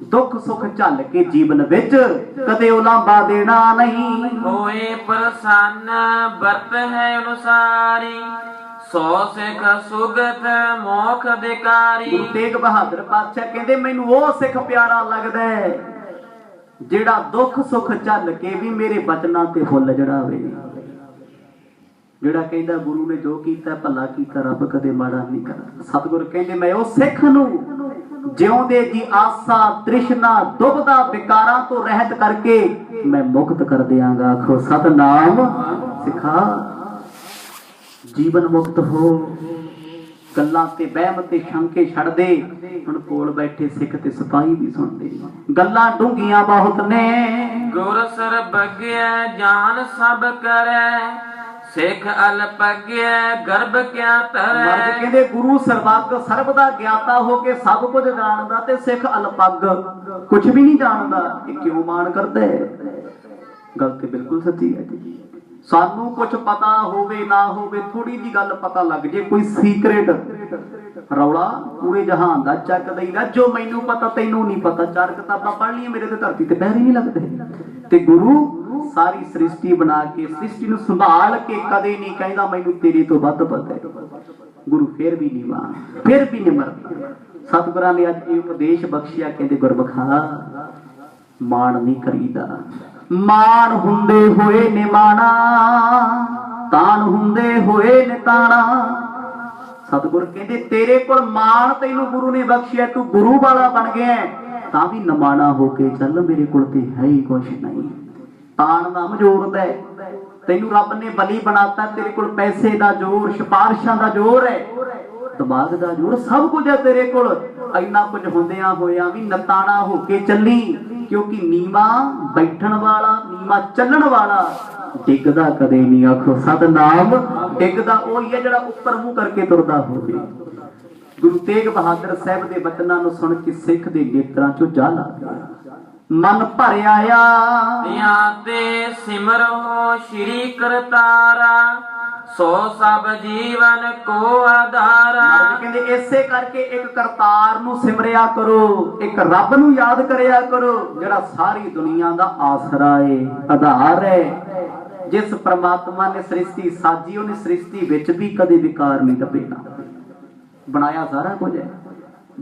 Speaker 2: ਦੁੱਖ ਸੁੱਖ ਝੱਲ ਕੇ ਜੀਵਨ ਵਿੱਚ ਕਦੇ ਉਲਾਂਭਾ ਦੇਣਾ ਨਹੀਂ।
Speaker 1: ਹੋਏ ਪ੍ਰਸੰਨ ਵਰਤ ਹੈ ਅਨੁਸਾਰੀ, ਸੋ ਸਿੱਖ ਸੁਗਤ ਮੋਖ ਅਧਿਕਾਰੀ।
Speaker 2: ਗੁਰੂ ਤੇਗ ਬਹਾਦਰ ਪਾਤਸ਼ਾਹ ਕਹਿੰਦੇ ਮੈਨੂੰ ਉਹ ਸਿੱਖ ਪਿਆਰਾ ਲੱਗਦਾ ਹੈ ਜਿਹੜਾ ਦੁੱਖ ਸੁੱਖ ਝੱਲ ਕੇ ਵੀ ਮੇਰੇ ਬਚਨਾਂ ਤੇ ਫੁੱਲ ਜੜਾਵੇ। ਜਿਹੜਾ ਕਹਿੰਦਾ ਗੁਰੂ ਨੇ ਜੋ ਕੀਤਾ ਭਲਾ ਕੀਤਾ, ਰੱਬ ਕਦੇ ਮਾੜਾ ਨਹੀਂ ਕਰਦਾ। ਸਤਿਗੁਰ ਕਹਿੰਦੇ ਮੈਂ ਉਹ ਸਿੱਖ ਨੂੰ ਜਿਉਂਦੇ ਜੀ ਆਸਾ ਤ੍ਰਿਸ਼ਨਾ ਦੁਬਦਾ ਵਿਕਾਰਾਂ ਤੋਂ ਰਹਿਤ ਕਰਕੇ ਮੈਂ ਮੁਕਤ ਕਰ ਦਿਆਂਗਾ। ਆਖੋ ਸਤਨਾਮ। ਸਿੱਖਾ ਜੀਵਨ ਮੁਕਤ ਹੋ, ਗੱਲਾਂ ਤੇ ਵਹਿਮ ਤੇ ਸ਼ੰਕੇ ਛੱਡ ਦੇ। ਹੁਣ ਕੋਲ ਬੈਠੇ ਸਿੱਖ ਤੇ ਸਿਪਾਹੀ ਵੀ ਸੁਣਦੇ, ਗੱਲਾਂ ਡੂੰਘੀਆਂ ਬਹੁਤ ਨੇ।
Speaker 1: ਗੁਰ ਸਰਬੱਗਿਆ ਜਾਨ ਸਭ ਕਰੈ, ਸਿੱਖ ਅਲਪਗਿਆ ਗਰਭ ਕਿਆ ਧਰੈ।
Speaker 2: ਮਰਦ ਕਹਿੰਦੇ ਗੁਰੂ ਸਰਬੱਗ ਸਰਬ ਦਾ ਗਿਆਤਾ ਹੋ ਕੇ ਸਭ ਕੁਝ ਜਾਣਦਾ ਤੇ ਸਿੱਖ ਅਲਪੱਗ ਕੁਝ ਵੀ ਨਹੀਂ ਜਾਣਦਾ। ਇਹ ਕਿਉਂ ਮਾਣ ਕਰਦਾ ਹੈ? ਗੱਲ ਤੇ ਬਿਲਕੁਲ ਸੱਚੀ ਹੈ ਜੀ। ਸਾਨੂੰ ਕੁਝ ਪਤਾ ਹੋਵੇ ਨਾ ਹੋਵੇ, ਥੋੜੀ ਜੀ ਗੱਲ ਪਤਾ ਲੱਗ ਜੇ, ਕੋਈ ਸੀਕ੍ਰੇਟ ਰੌਲਾ ਪੂਰੇ ਜਹਾਨ ਦਾ ਚੱਕ ਦਈਦਾ। ਜੋ ਮੈਨੂੰ ਪਤਾ ਤੈਨੂੰ ਨਹੀਂ ਪਤਾ। 4 ਕਿਤਾਬਾਂ ਪੜ੍ਹ ਲਈਆਂ, ਮੇਰੇ ਤੇ ਧਰਤੀ ਤੇ ਪੈਰ ਹੀ ਨਹੀਂ ਲੱਗਦੇ। ਤੇ ਗੁਰੂ ਸਾਰੀ ਸ੍ਰਿਸ਼ਟੀ ਬਣਾ ਕੇ ਸ੍ਰਿਸ਼ਟੀ ਨੂੰ ਸੰਭਾਲ ਕੇ ਕਦੇ ਨਹੀਂ ਕਹਿੰਦਾ ਮੈਨੂੰ ਤੇਰੇ ਤੋਂ ਵੱਧ ਪਤਾ ਹੈ। ਗੁਰੂ ਫਿਰ ਵੀ ਨਹੀਂ ਮਾਣ, ਫਿਰ ਵੀ ਨਿਮਰਤਾ। ਸਤਿਗੁਰਾਂ ਨੇ ਅੱਜ ਇਹ ਉਪਦੇਸ਼ ਬਖਸ਼ਿਆ, ਕਹਿੰਦੇ ਗੁਰਮਖਾ ਮਾਣ ਨਹੀਂ ਕਰੀਦਾ। ਮਾਣ ਹੁੰਦੇ ਹੋਏ ਨਿਮਾਣਾ, ਤਾਣ ਹੁੰਦੇ ਹੋਏ ਨਿਤਾਣਾ। ਸਤਿਗੁਰ ਕਹਿੰਦੇ ਤੇਰੇ ਕੋਲ ਮਾਣ ਤੈਨੂੰ ਗੁਰੂ ਨੇ ਬਖਸ਼ਿਆ, ਤੂੰ ਗੁਰੂ ਵਾਲਾ ਬਣ ਗਿਆ, ਤਾਂ ਵੀ ਨਿਮਾਣਾ ਹੋ ਕੇ ਚੱਲ, ਮੇਰੇ ਕੋਲ ਤੇ ਹੈ ਹੀ ਕੁਛ ਨਹੀਂ। ਤਾਣ ਨਾਮ ਜੋੜਦਾ ਤੈਨੂੰ ਰੱਬ ਨੇ ਬਲੀ ਬਣਾਤਾ, ਤੇਰੇ ਕੋਲ ਪੈਸੇ ਦਾ ਜ਼ੋਰ, ਸਿਫਾਰਿਸ਼ਾਂ ਦਾ ਜ਼ੋਰ ਹੈ, ਦਿਮਾਗ ਦਾ ਜ਼ੋਰ, ਸਭ ਕੁਝ ਹੈ ਤੇਰੇ ਕੋਲ। ਇੰਨਾ ਕੁਝ ਹੁੰਦਿਆਂ ਹੋਇਆਂ ਵੀ ਨਤਾਣਾ ਹੋ ਕੇ ਚੱਲੀ, ਕਿਉਂਕਿ ਨੀਵਾਂ ਬੈਠਣ ਵਾਲਾ, ਨੀਵਾਂ ਚੱਲਣ ਵਾਲਾ ਡਿੱਗਦਾ ਕਦੇ ਨਹੀਂ। ਆਖੋ ਸਤਨਾਮ। ਡਿੱਗਦਾ ਉਹੀ ਹੈ ਜਿਹੜਾ ਉੱਪਰ ਮੂੰਹ ਕਰਕੇ ਤੁਰਦਾ ਹੋਵੇ। ਗੁਰੂ ਤੇਗ ਬਹਾਦਰ ਸਾਹਿਬ ਦੇ ਬਚਨਾਂ ਨੂੰ ਸੁਣ ਕੇ ਸਿੱਖ ਦੇ ਨੇਤਰਾਂ ਚੋਂ ਜਾਲ ਆ ਗਿਆ, ਮਨ ਭਰਿਆ
Speaker 1: ਆ ਤੇ ਸਿਮਰੋ ਸ਼੍ਰੀ ਕਰਤਾਰਾ, ਸੋ ਸਭ ਜੀਵਨ ਕੋ ਆਧਾਰਾ।
Speaker 2: ਕਹਿੰਦੇ ਇਸੇ ਕਰਕੇ ਇੱਕ ਕਰਤਾਰ ਨੂੰ ਸਿਮਰਿਆ ਕਰੋ, ਇੱਕ ਰੱਬ ਨੂੰ ਯਾਦ ਕਰਿਆ ਕਰੋ, ਜਿਹੜਾ ਸਾਰੀ ਦੁਨੀਆ ਦਾ ਆਸਰਾ ਹੈ, ਆਧਾਰ ਹੈ। ਜਿਸ ਪ੍ਰਮਾਤਮਾ ਨੇ ਸ੍ਰਿਸ਼ਟੀ ਸਾਜੀ, ਉਹਨੇ ਸ੍ਰਿਸ਼ਟੀ ਵਿੱਚ ਵੀ ਕਦੇ ਵਿਕਾਰ ਨਹੀਂ ਲੱਭੇਗਾ, ਬਣਾਇਆ ਸਾਰਾ ਕੁਝ ਹੈ।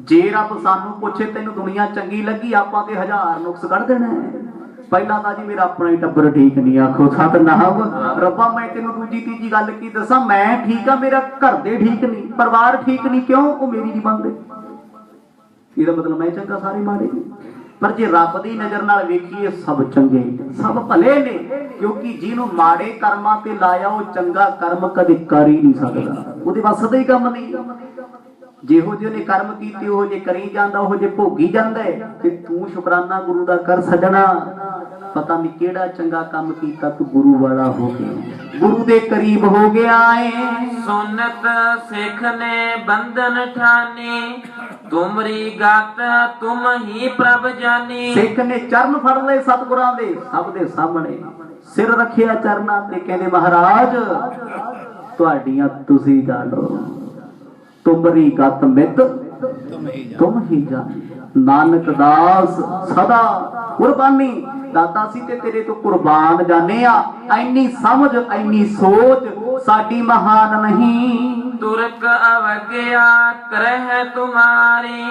Speaker 2: ਜੇ ਰੱਬ ਸਾਨੂੰ ਪੁੱਛੇ ਤੈਨੂੰ ਦੁਨੀਆ ਚੰਗੀ ਲੱਗੀ, ਆਪਾਂ ਤੇ 1000 ਨੁਕਸ ਕੱਢ ਦੇਣਾ ਹੈ। ਪਹਿਲਾਂ ਤਾਂ ਜੀ ਮੇਰਾ ਆਪਣਾ ਹੀ ਟੱਬਰ ਠੀਕ ਨਹੀਂ। ਆਖੋ ਸਤਨਾਮ। ਰੱਬਾ ਮੈਂ ਤੈਨੂੰ ਦੂਜੀ ਤੀਜੀ ਗੱਲ ਕੀ ਦੱਸਾਂ, ਮੈਂ ਠੀਕ ਆ, ਮੇਰਾ ਘਰ ਦੇ ਠੀਕ ਨਹੀਂ, ਪਰਿਵਾਰ ਠੀਕ ਨਹੀਂ, ਕਿਉਂ? ਉਹ ਮੇਰੀ ਨਹੀਂ ਮੰਨਦੇ। ਇਹਦਾ ਮਤਲਬ ਮੈਂ ਚੰਗਾ, ਸਾਰੇ ਮਾੜੇ ਨੇ। ਪਰ ਜੇ ਰੱਬ ਦੀ ਨਜ਼ਰ ਨਾਲ ਵੇਖੀਏ, ਸਭ ਚੰਗੇ, ਸਭ ਭਲੇ ਨੇ, ਕਿਉਂਕਿ ਜਿਹਨੂੰ ਮਾੜੇ ਕਰਮਾਂ ਤੇ ਲਾਇਆ ਉਹ ਚੰਗਾ ਕਰਮ ਕਦੇ ਕਰ ਹੀ ਨਹੀਂ ਸਕਦਾ, ਉਹਦੇ ਵੱਸ ਦਾ ਹੀ ਕੰਮ ਨਹੀਂ। ਜਿਹੋ ਜਿਹੇ ਨੇ ਕਰਮ ਕੀਤੇ ਉਹ ਜੇ ਕਰੀ ਜਾਂਦਾ, ਉਹ ਜੇ ਭੋਗੀ ਜਾਂਦਾ ਹੈ। ਤੇ ਤੂੰ ਸ਼ੁਕਰਾਨਾ ਗੁਰੂ ਦਾ ਕਰ ਸਜਣਾ, ਪਤਾ ਨਹੀਂ ਕਿਹੜਾ ਚੰਗਾ ਕੰਮ ਕੀਤਾ, ਤੂੰ ਗੁਰੂ ਵਾਲਾ ਹੋ ਗਿਆ, ਗੁਰੂ ਦੇ ਕਰੀਬ ਹੋ ਗਿਆ ਏ।
Speaker 1: ਸੁਨਤ ਸਿੱਖ ਨੇ ਬੰਧਨ ਠਾਨੀ, ਤੁਮਰੀ ਗਤ ਤੁਮ ਹੀ ਪ੍ਰਭ ਜਾਨੀ।
Speaker 2: ਸਿੱਖ ਨੇ ਚਰਨ ਫੜ ਲਏ ਸਤਿਗੁਰਾਂ ਦੇ, ਸਭ ਦੇ ਸਾਹਮਣੇ ਸਿਰ ਰੱਖਿਆ ਚਰਨਾਂ ਤੇ, ਕਹਿੰਦੇ ਮਹਾਰਾਜ ਤੁਹਾਡੀਆਂ ਤੁਸੀਂ ਜਾਣੋ, ਤੁਮਰੀ ਗਤ ਮਿੱਤ ਤੁਮ ਹੀ ਜਾਣ। ਨਾਨਕ ਦਾਸ ਸਦਾ ਕੁਰਬਾਨੀ, ਦਾਤਾ ਸੀ ਤੇ ਤੇਰੇ ਤੋਂ ਕੁਰਬਾਨ ਜਾਣੇ ਆ। ਐਨੀ ਸਮਝ, ਐਨੀ ਸੋਚ ਸਾਡੀ ਮਹਾਨ ਨਹੀਂ।
Speaker 1: ਤੁਰਕ ਅਵਗਿਆ ਕਰਹਿ ਤੁਮਾਰੀ,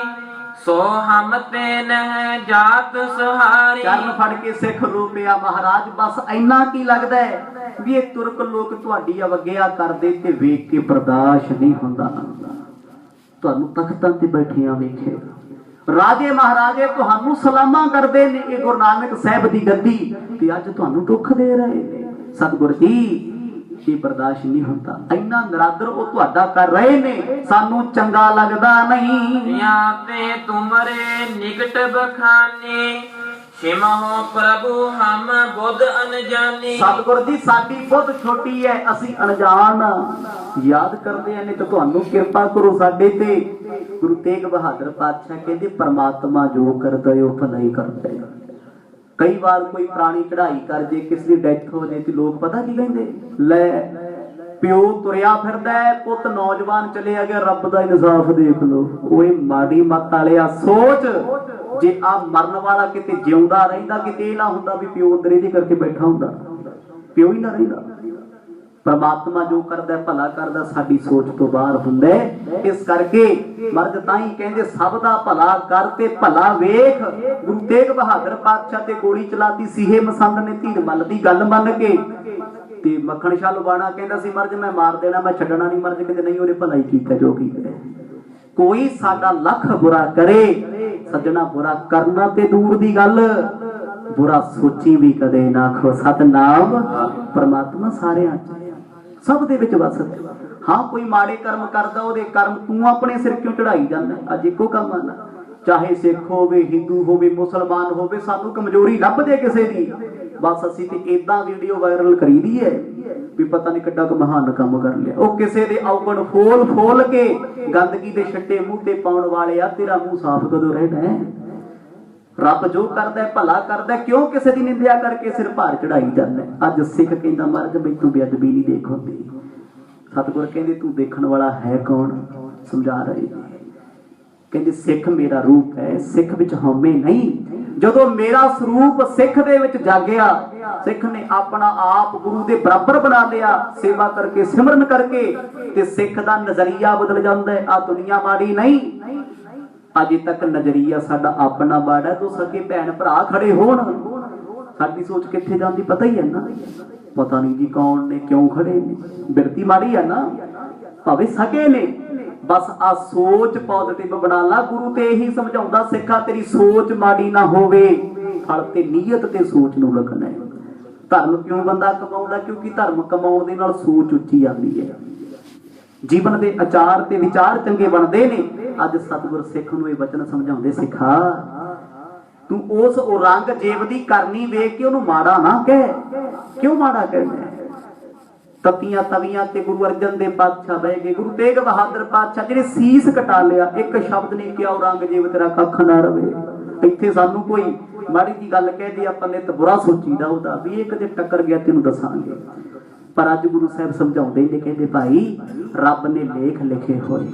Speaker 1: ਸੋ ਹਮ ਤੇ ਨਹਿ ਜਾਤ ਸੁਹਾਰੀ।
Speaker 2: ਚਰਨ ਫੜ ਕੇ ਸਿੱਖ ਰੂਪਿਆ ਮਹਾਰਾਜ, ਬਸ ਇੰਨਾ ਕੀ ਲੱਗਦਾ ਹੈ ਵੀ ਇਹ ਤੁਰਕ ਲੋਕ ਤੁਹਾਡੀ ਅਵਗਿਆ ਕਰਦੇ ਤੇ ਵੇਖ ਕੇ ਬਰਦਾਸ਼ਤ ਨਹੀਂ ਹੁੰਦਾ। ਤੁਹਾਨੂੰ ਤਖਤਾਂ ਤੇ ਬੈਠਿਆਂ ਵੇਖੇ ਰਾਜੇ ਮਹਾਰਾਜੇ ਤੁਹਾਨੂੰ ਸਲਾਮਾਂ ਕਰਦੇ ਨੇ, ਇਹ ਗੁਰੂ ਨਾਨਕ ਸਾਹਿਬ ਦੀ ਗੱਦੀ, ਤੇ ਅੱਜ ਤੁਹਾਨੂੰ ਦੁੱਖ ਦੇ ਰਹੇ ਨੇ। ਸਤਿਗੁਰ ਜੀ ਇਹ ਬਰਦਾਸ਼ਤ ਨਹੀਂ ਹੁੰਦਾ, ਇੰਨਾ ਨਰਾਦਰ ਉਹ ਤੁਹਾਡਾ ਕਰ ਰਹੇ ਨੇ, ਸਾਨੂੰ ਚੰਗਾ ਲੱਗਦਾ ਨਹੀਂ।
Speaker 1: ਜਾਂ ਤੇ ਤੁਮਰੇ ਨਿਕਟ ਬਖਾਨੇ, ਸਿਮਹੁ ਪ੍ਰਭੂ ਹਮ ਬੁੱਧ ਅਨਜਾਨੀ।
Speaker 2: ਸਤਿਗੁਰ ਜੀ ਸਾਡੀ ਬੁੱਧ ਛੋਟੀ ਹੈ, ਅਸੀਂ ਅਣਜਾਣ ਯਾਦ ਕਰਦੇ ਆ, ਨੇ ਤਾਂ ਤੁਹਾਨੂੰ ਕਿਰਪਾ ਕਰੋ ਸਾਡੇ ਤੇ। ਗੁਰੂ ਤੇਗ ਬਹਾਦਰ ਪਾਤਸ਼ਾਹ ਕਹਿੰਦੇ ਪਰਮਾਤਮਾ ਜੋ ਕਰਦਾ ਉਹ ਭਲਾ ਹੀ ਕਰਦਾ ਹੈ। ਕਈ ਵਾਰ ਕੋਈ ਪ੍ਰਾਣੀ ਚੜਾਈ ਕਰ ਜੇ, ਕਿਸੇ ਦੀ ਡੈਥ ਹੋ ਜੇ, ਤੇ ਲੋਕ ਪਤਾ ਕੀ ਕਹਿੰਦੇ, ਲੈ ਪਿਓ ਤੁਰਿਆ ਫਿਰਦਾ, ਪੁੱਤ ਨੌਜਵਾਨ ਚਲਿਆ ਗਿਆ, ਰੱਬ ਦਾ ਇਨਸਾਫ ਦੇਖ ਲੋ। ਓਏ ਮਾੜੀ ਮੱਤ ਵਾਲਿਆ, ਸੋਚ ਜੇ ਆ ਮਰਨ ਵਾਲਾ ਕਿਤੇ ਜਿਉਂਦਾ ਰਹਿੰਦਾ, ਕਿਤੇ ਇਹ ਨਾ ਹੁੰਦਾ ਵੀ ਪਿਓ ਅੰਦਰ ਇਹਦੇ ਕਰਕੇ ਬੈਠਾ ਹੁੰਦਾ, ਪਿਓ ਹੀ ਨਾ ਰਹਿੰਦਾ। ਪਰਮਾਤਮਾ ਜੋ ਕਰਦਾ ਭਲਾ ਕਰਦਾ, ਸਾਡੀ ਸੋਚ ਤੋਂ ਬਾਹਰ ਹੁੰਦਾ। ਇਸ ਕਰਕੇ ਮਰਦ ਤਾਂ ਹੀ ਕਹਿੰਦੇ ਸਭ ਦਾ ਭਲਾ ਕਰ ਤੇ ਭਲਾ ਵੇਖ। ਗੁਰੂ ਤੇਗ ਬਹਾਦਰ ਪਾਤਸ਼ਾਹ ਤੇ ਗੋਲੀ ਚਲਾਤੀ ਸੀਹੇ ਮਸੰਦ ਨੇ ਧੀਰ ਮੱਲ ਦੀ ਗੱਲ ਮੰਨ ਕੇ, ਤੇ ਮੱਖਣ ਸ਼ਾਹ ਲਵਾਣਾ ਕਹਿੰਦਾ ਸੀ ਮਰਜ ਮੈਂ ਮਾਰ ਦੇਣਾ, ਮੈਂ ਛੱਡਣਾ ਨਹੀਂ। ਮਰਜ ਕਹਿੰਦੇ ਨਹੀਂ, ਉਹਨੇ ਭਲਾ ਹੀ ਕੀਤਾ ਜੋ ਕੀਤਾ। ਕੋਈ ਸਾਡਾ ਲੱਖ ਬੁਰਾ ਕਰੇ ਸੱਜਣਾ, ਬੁਰਾ ਕਰਨਾ ਤੇ ਦੂਰ ਦੀ ਗੱਲ, ਬੁਰਾ ਸੋਚੀ ਵੀ ਕਦੇ ਨਾ। ਆਖੋ ਸਤਨਾਮ। ਪਰਮਾਤਮਾ ਸਾਰਿਆਂ ਚ, ਸਭ ਦੇ ਵਿੱਚ ਵਸਦਾ। ਹਾਂ ਕੋਈ ਮਾੜੇ ਕਰਮ ਕਰਦਾ, ਉਹਦੇ ਕਰਮ ਤੂੰ ਆਪਣੇ ਸਿਰ ਕਿਉਂ ਚੜਾਈ ਜਾਂਦਾ? ਅੱਜ ਇੱਕੋ ਕੰਮ ਆ ਨਾ, ਚਾਹੇ ਸਿੱਖ ਹੋਵੇ, ਹਿੰਦੂ ਹੋਵੇ, ਮੁਸਲਮਾਨ ਹੋਵੇ, ਸਾਨੂੰ ਕਮਜ਼ੋਰੀ ਲੱਭਦੇ ਕਿਸੇ ਦੀ, ਬਸ ਅਸੀਂ ਤੇ ਏਦਾਂ ਵੀਡੀਓ ਵਾਇਰਲ ਕਰੀਦੀ ਹੈ ਵੀ ਪਤਾ ਨਹੀਂ ਕਿੱਡਾ ਕੁ ਮਹਾਨ ਕੰਮ ਕਰ ਲਿਆ। ਉਹ ਕਿਸੇ ਦੇ ਔਗਣ ਫੋਲ ਫੋਲ ਕੇ ਗੰਦਗੀ ਦੇ ਛੱਟੇ ਮੂੰਹ ਤੇ ਪਾਉਣ ਵਾਲੇ ਆ, ਤੇਰਾ ਮੂੰਹ ਸਾਫ਼ ਕਦੋਂ ਰਹਿਣਾ? ਰੱਬ ਜੋ ਕਰਦਾ ਭਲਾ ਕਰਦਾ, ਕਿਉਂ ਕਿਸੇ ਦੀ ਨਿੰਦਿਆ ਕਰਕੇ ਸਿਰ ਭਾਰ ਚੜਾਈ ਜਾਂਦਾ? ਅੱਜ ਸਿੱਖ ਕਹਿੰਦਾ ਮਰਦ ਮੈਨੂੰ ਬੇਅਦਬੀ ਨਹੀਂ ਦੇਖ ਹੁੰਦੀ। ਸਤਿਗੁਰ ਕਹਿੰਦੇ ਤੂੰ ਦੇਖਣ ਵਾਲਾ ਹੈ ਕੌਣ? ਸਮਝਾ ਰਹੇ ਕਹਿੰਦੇ ਸਿੱਖ ਮੇਰਾ ਰੂਪ ਹੈ, ਸਿੱਖ ਵਿੱਚ ਹਉਮੈ ਨਹੀਂ। ਜਦੋਂ ਮੇਰਾ ਸਰੂਪ ਸਿੱਖ ਦੇ ਵਿੱਚ ਜਾਗਿਆ, ਸਿੱਖ ਨੇ ਆਪਣਾ ਆਪ ਗੁਰੂ ਦੇ ਬਰਾਬਰ ਬਣਾ ਲਿਆ, ਸੇਵਾ ਕਰਕੇ ਸਿਮਰਨ ਕਰਕੇ, ਤੇ ਸਿੱਖ ਦਾ ਨਜ਼ਰੀਆ ਬਦਲ ਜਾਂਦਾ ਹੈ। ਆ ਦੁਨੀਆ ਮਾੜੀ ਨਹੀਂ, ਅਜੇ ਤੱਕ ਨਜ਼ਰੀਆ ਸਾਡਾ ਆਪਣਾ ਬਾੜਾ। ਤੋਂ ਸਕੇ ਭੈਣ ਭਰਾ ਖੜੇ ਹੋਣ, ਸਾਡੀ ਸੋਚ ਕਿੱਥੇ ਜਾਂਦੀ ਪਤਾ ਹੀ ਹੈ ਨਾ। ਪਤਾ ਨਹੀਂ ਜੀ ਕੌਣ ਨੇ, ਕਿਉਂ ਖੜੇ ਨੇ, ਬਿਰਤੀ ਮਾੜੀ ਹੈ ਨਾ, ਭਾਵੇਂ ਸਕੇ ਨੇ। ਬਸ ਆ ਸੋਚ ਪੋਜ਼ਿਟਿਵ ਬਣਾ ਲਾ। ਗੁਰੂ ਤੇ ਇਹੀ ਸਮਝਾਉਂਦਾ ਸਿੱਖਾ, ਤੇਰੀ ਸੋਚ ਮਾੜੀ ਨਾ ਹੋਵੇ, ਫਲ ਤੇ ਨੀਅਤ ਤੇ ਸੋਚ ਨੂੰ ਲੱਗਣਾ ਹੈ। ਧਰਮ ਕਿਉਂ ਬੰਦਾ ਕਮਾਉਂਦਾ? ਕਿਉਂਕਿ ਧਰਮ ਕਮਾਉਣ ਦੇ ਨਾਲ ਸੋਚ ਉੱਚੀ ਜਾਂਦੀ ਹੈ, ਜੀਵਨ ਦੇ ਆਚਾਰ ਤੇ ਵਿਚਾਰ ਚੰਗੇ ਬਣਦੇ ਨੇ। ਅੱਜ ਸਤਿਗੁਰ ਸਿੱਖ ਨੂੰ ਇਹ ਬਚਨ ਸਮਝਾਉਂਦੇ, ਸਿੱਖਾ ਤੂੰ ਉਸ ਔਰੰਗਜ਼ੇਬ ਦੀ ਕਰਨੀ ਵੇਖ ਕੇ ਉਹਨੂੰ ਮਾੜਾ ਨਾ ਕਹਿ। ਕਿਉਂ ਮਾੜਾ ਕਹਿਣਾ? ਤਤੀਆਂ ਤਵੀਆਂ ਤੇ ਗੁਰੂ ਅਰਜਨ ਦੇਵ ਪਾਤਸ਼ਾਹ ਬਹਿ ਗਏ, ਗੁਰੂ ਤੇਗ ਬਹਾਦਰ ਪਾਤਸ਼ਾਹ ਜਿਹੜੇ ਸੀਸ ਕਟਾ ਲਿਆ, ਇੱਕ ਸ਼ਬਦ ਨਹੀਂ ਕਿਹਾ ਔਰੰਗਜ਼ੇਬ ਤੇਰਾ ਕੱਖ ਨਾ ਰਵੇ। ਇੱਥੇ ਸਾਨੂੰ ਕੋਈ ਮਾੜੀ ਜੀ ਗੱਲ ਕਹਿਦੀ ਆਪਾਂ ਨਿੱਤ ਬੁਰਾ ਸੋਚੀਦਾ ਉਹਦਾ ਵੀ ਇਹ ਕਦੇ ਟੱਕਰ ਗਿਆ ਤੈਨੂੰ ਦੱਸਾਂਗੇ। ਪਰ ਅੱਜ ਗੁਰੂ ਸਾਹਿਬ ਸਮਝਾਉਂਦੇ ਨੇ, ਕਹਿੰਦੇ ਭਾਈ ਰੱਬ ਨੇ ਲੇਖ ਲਿਖੇ ਹੋਏ,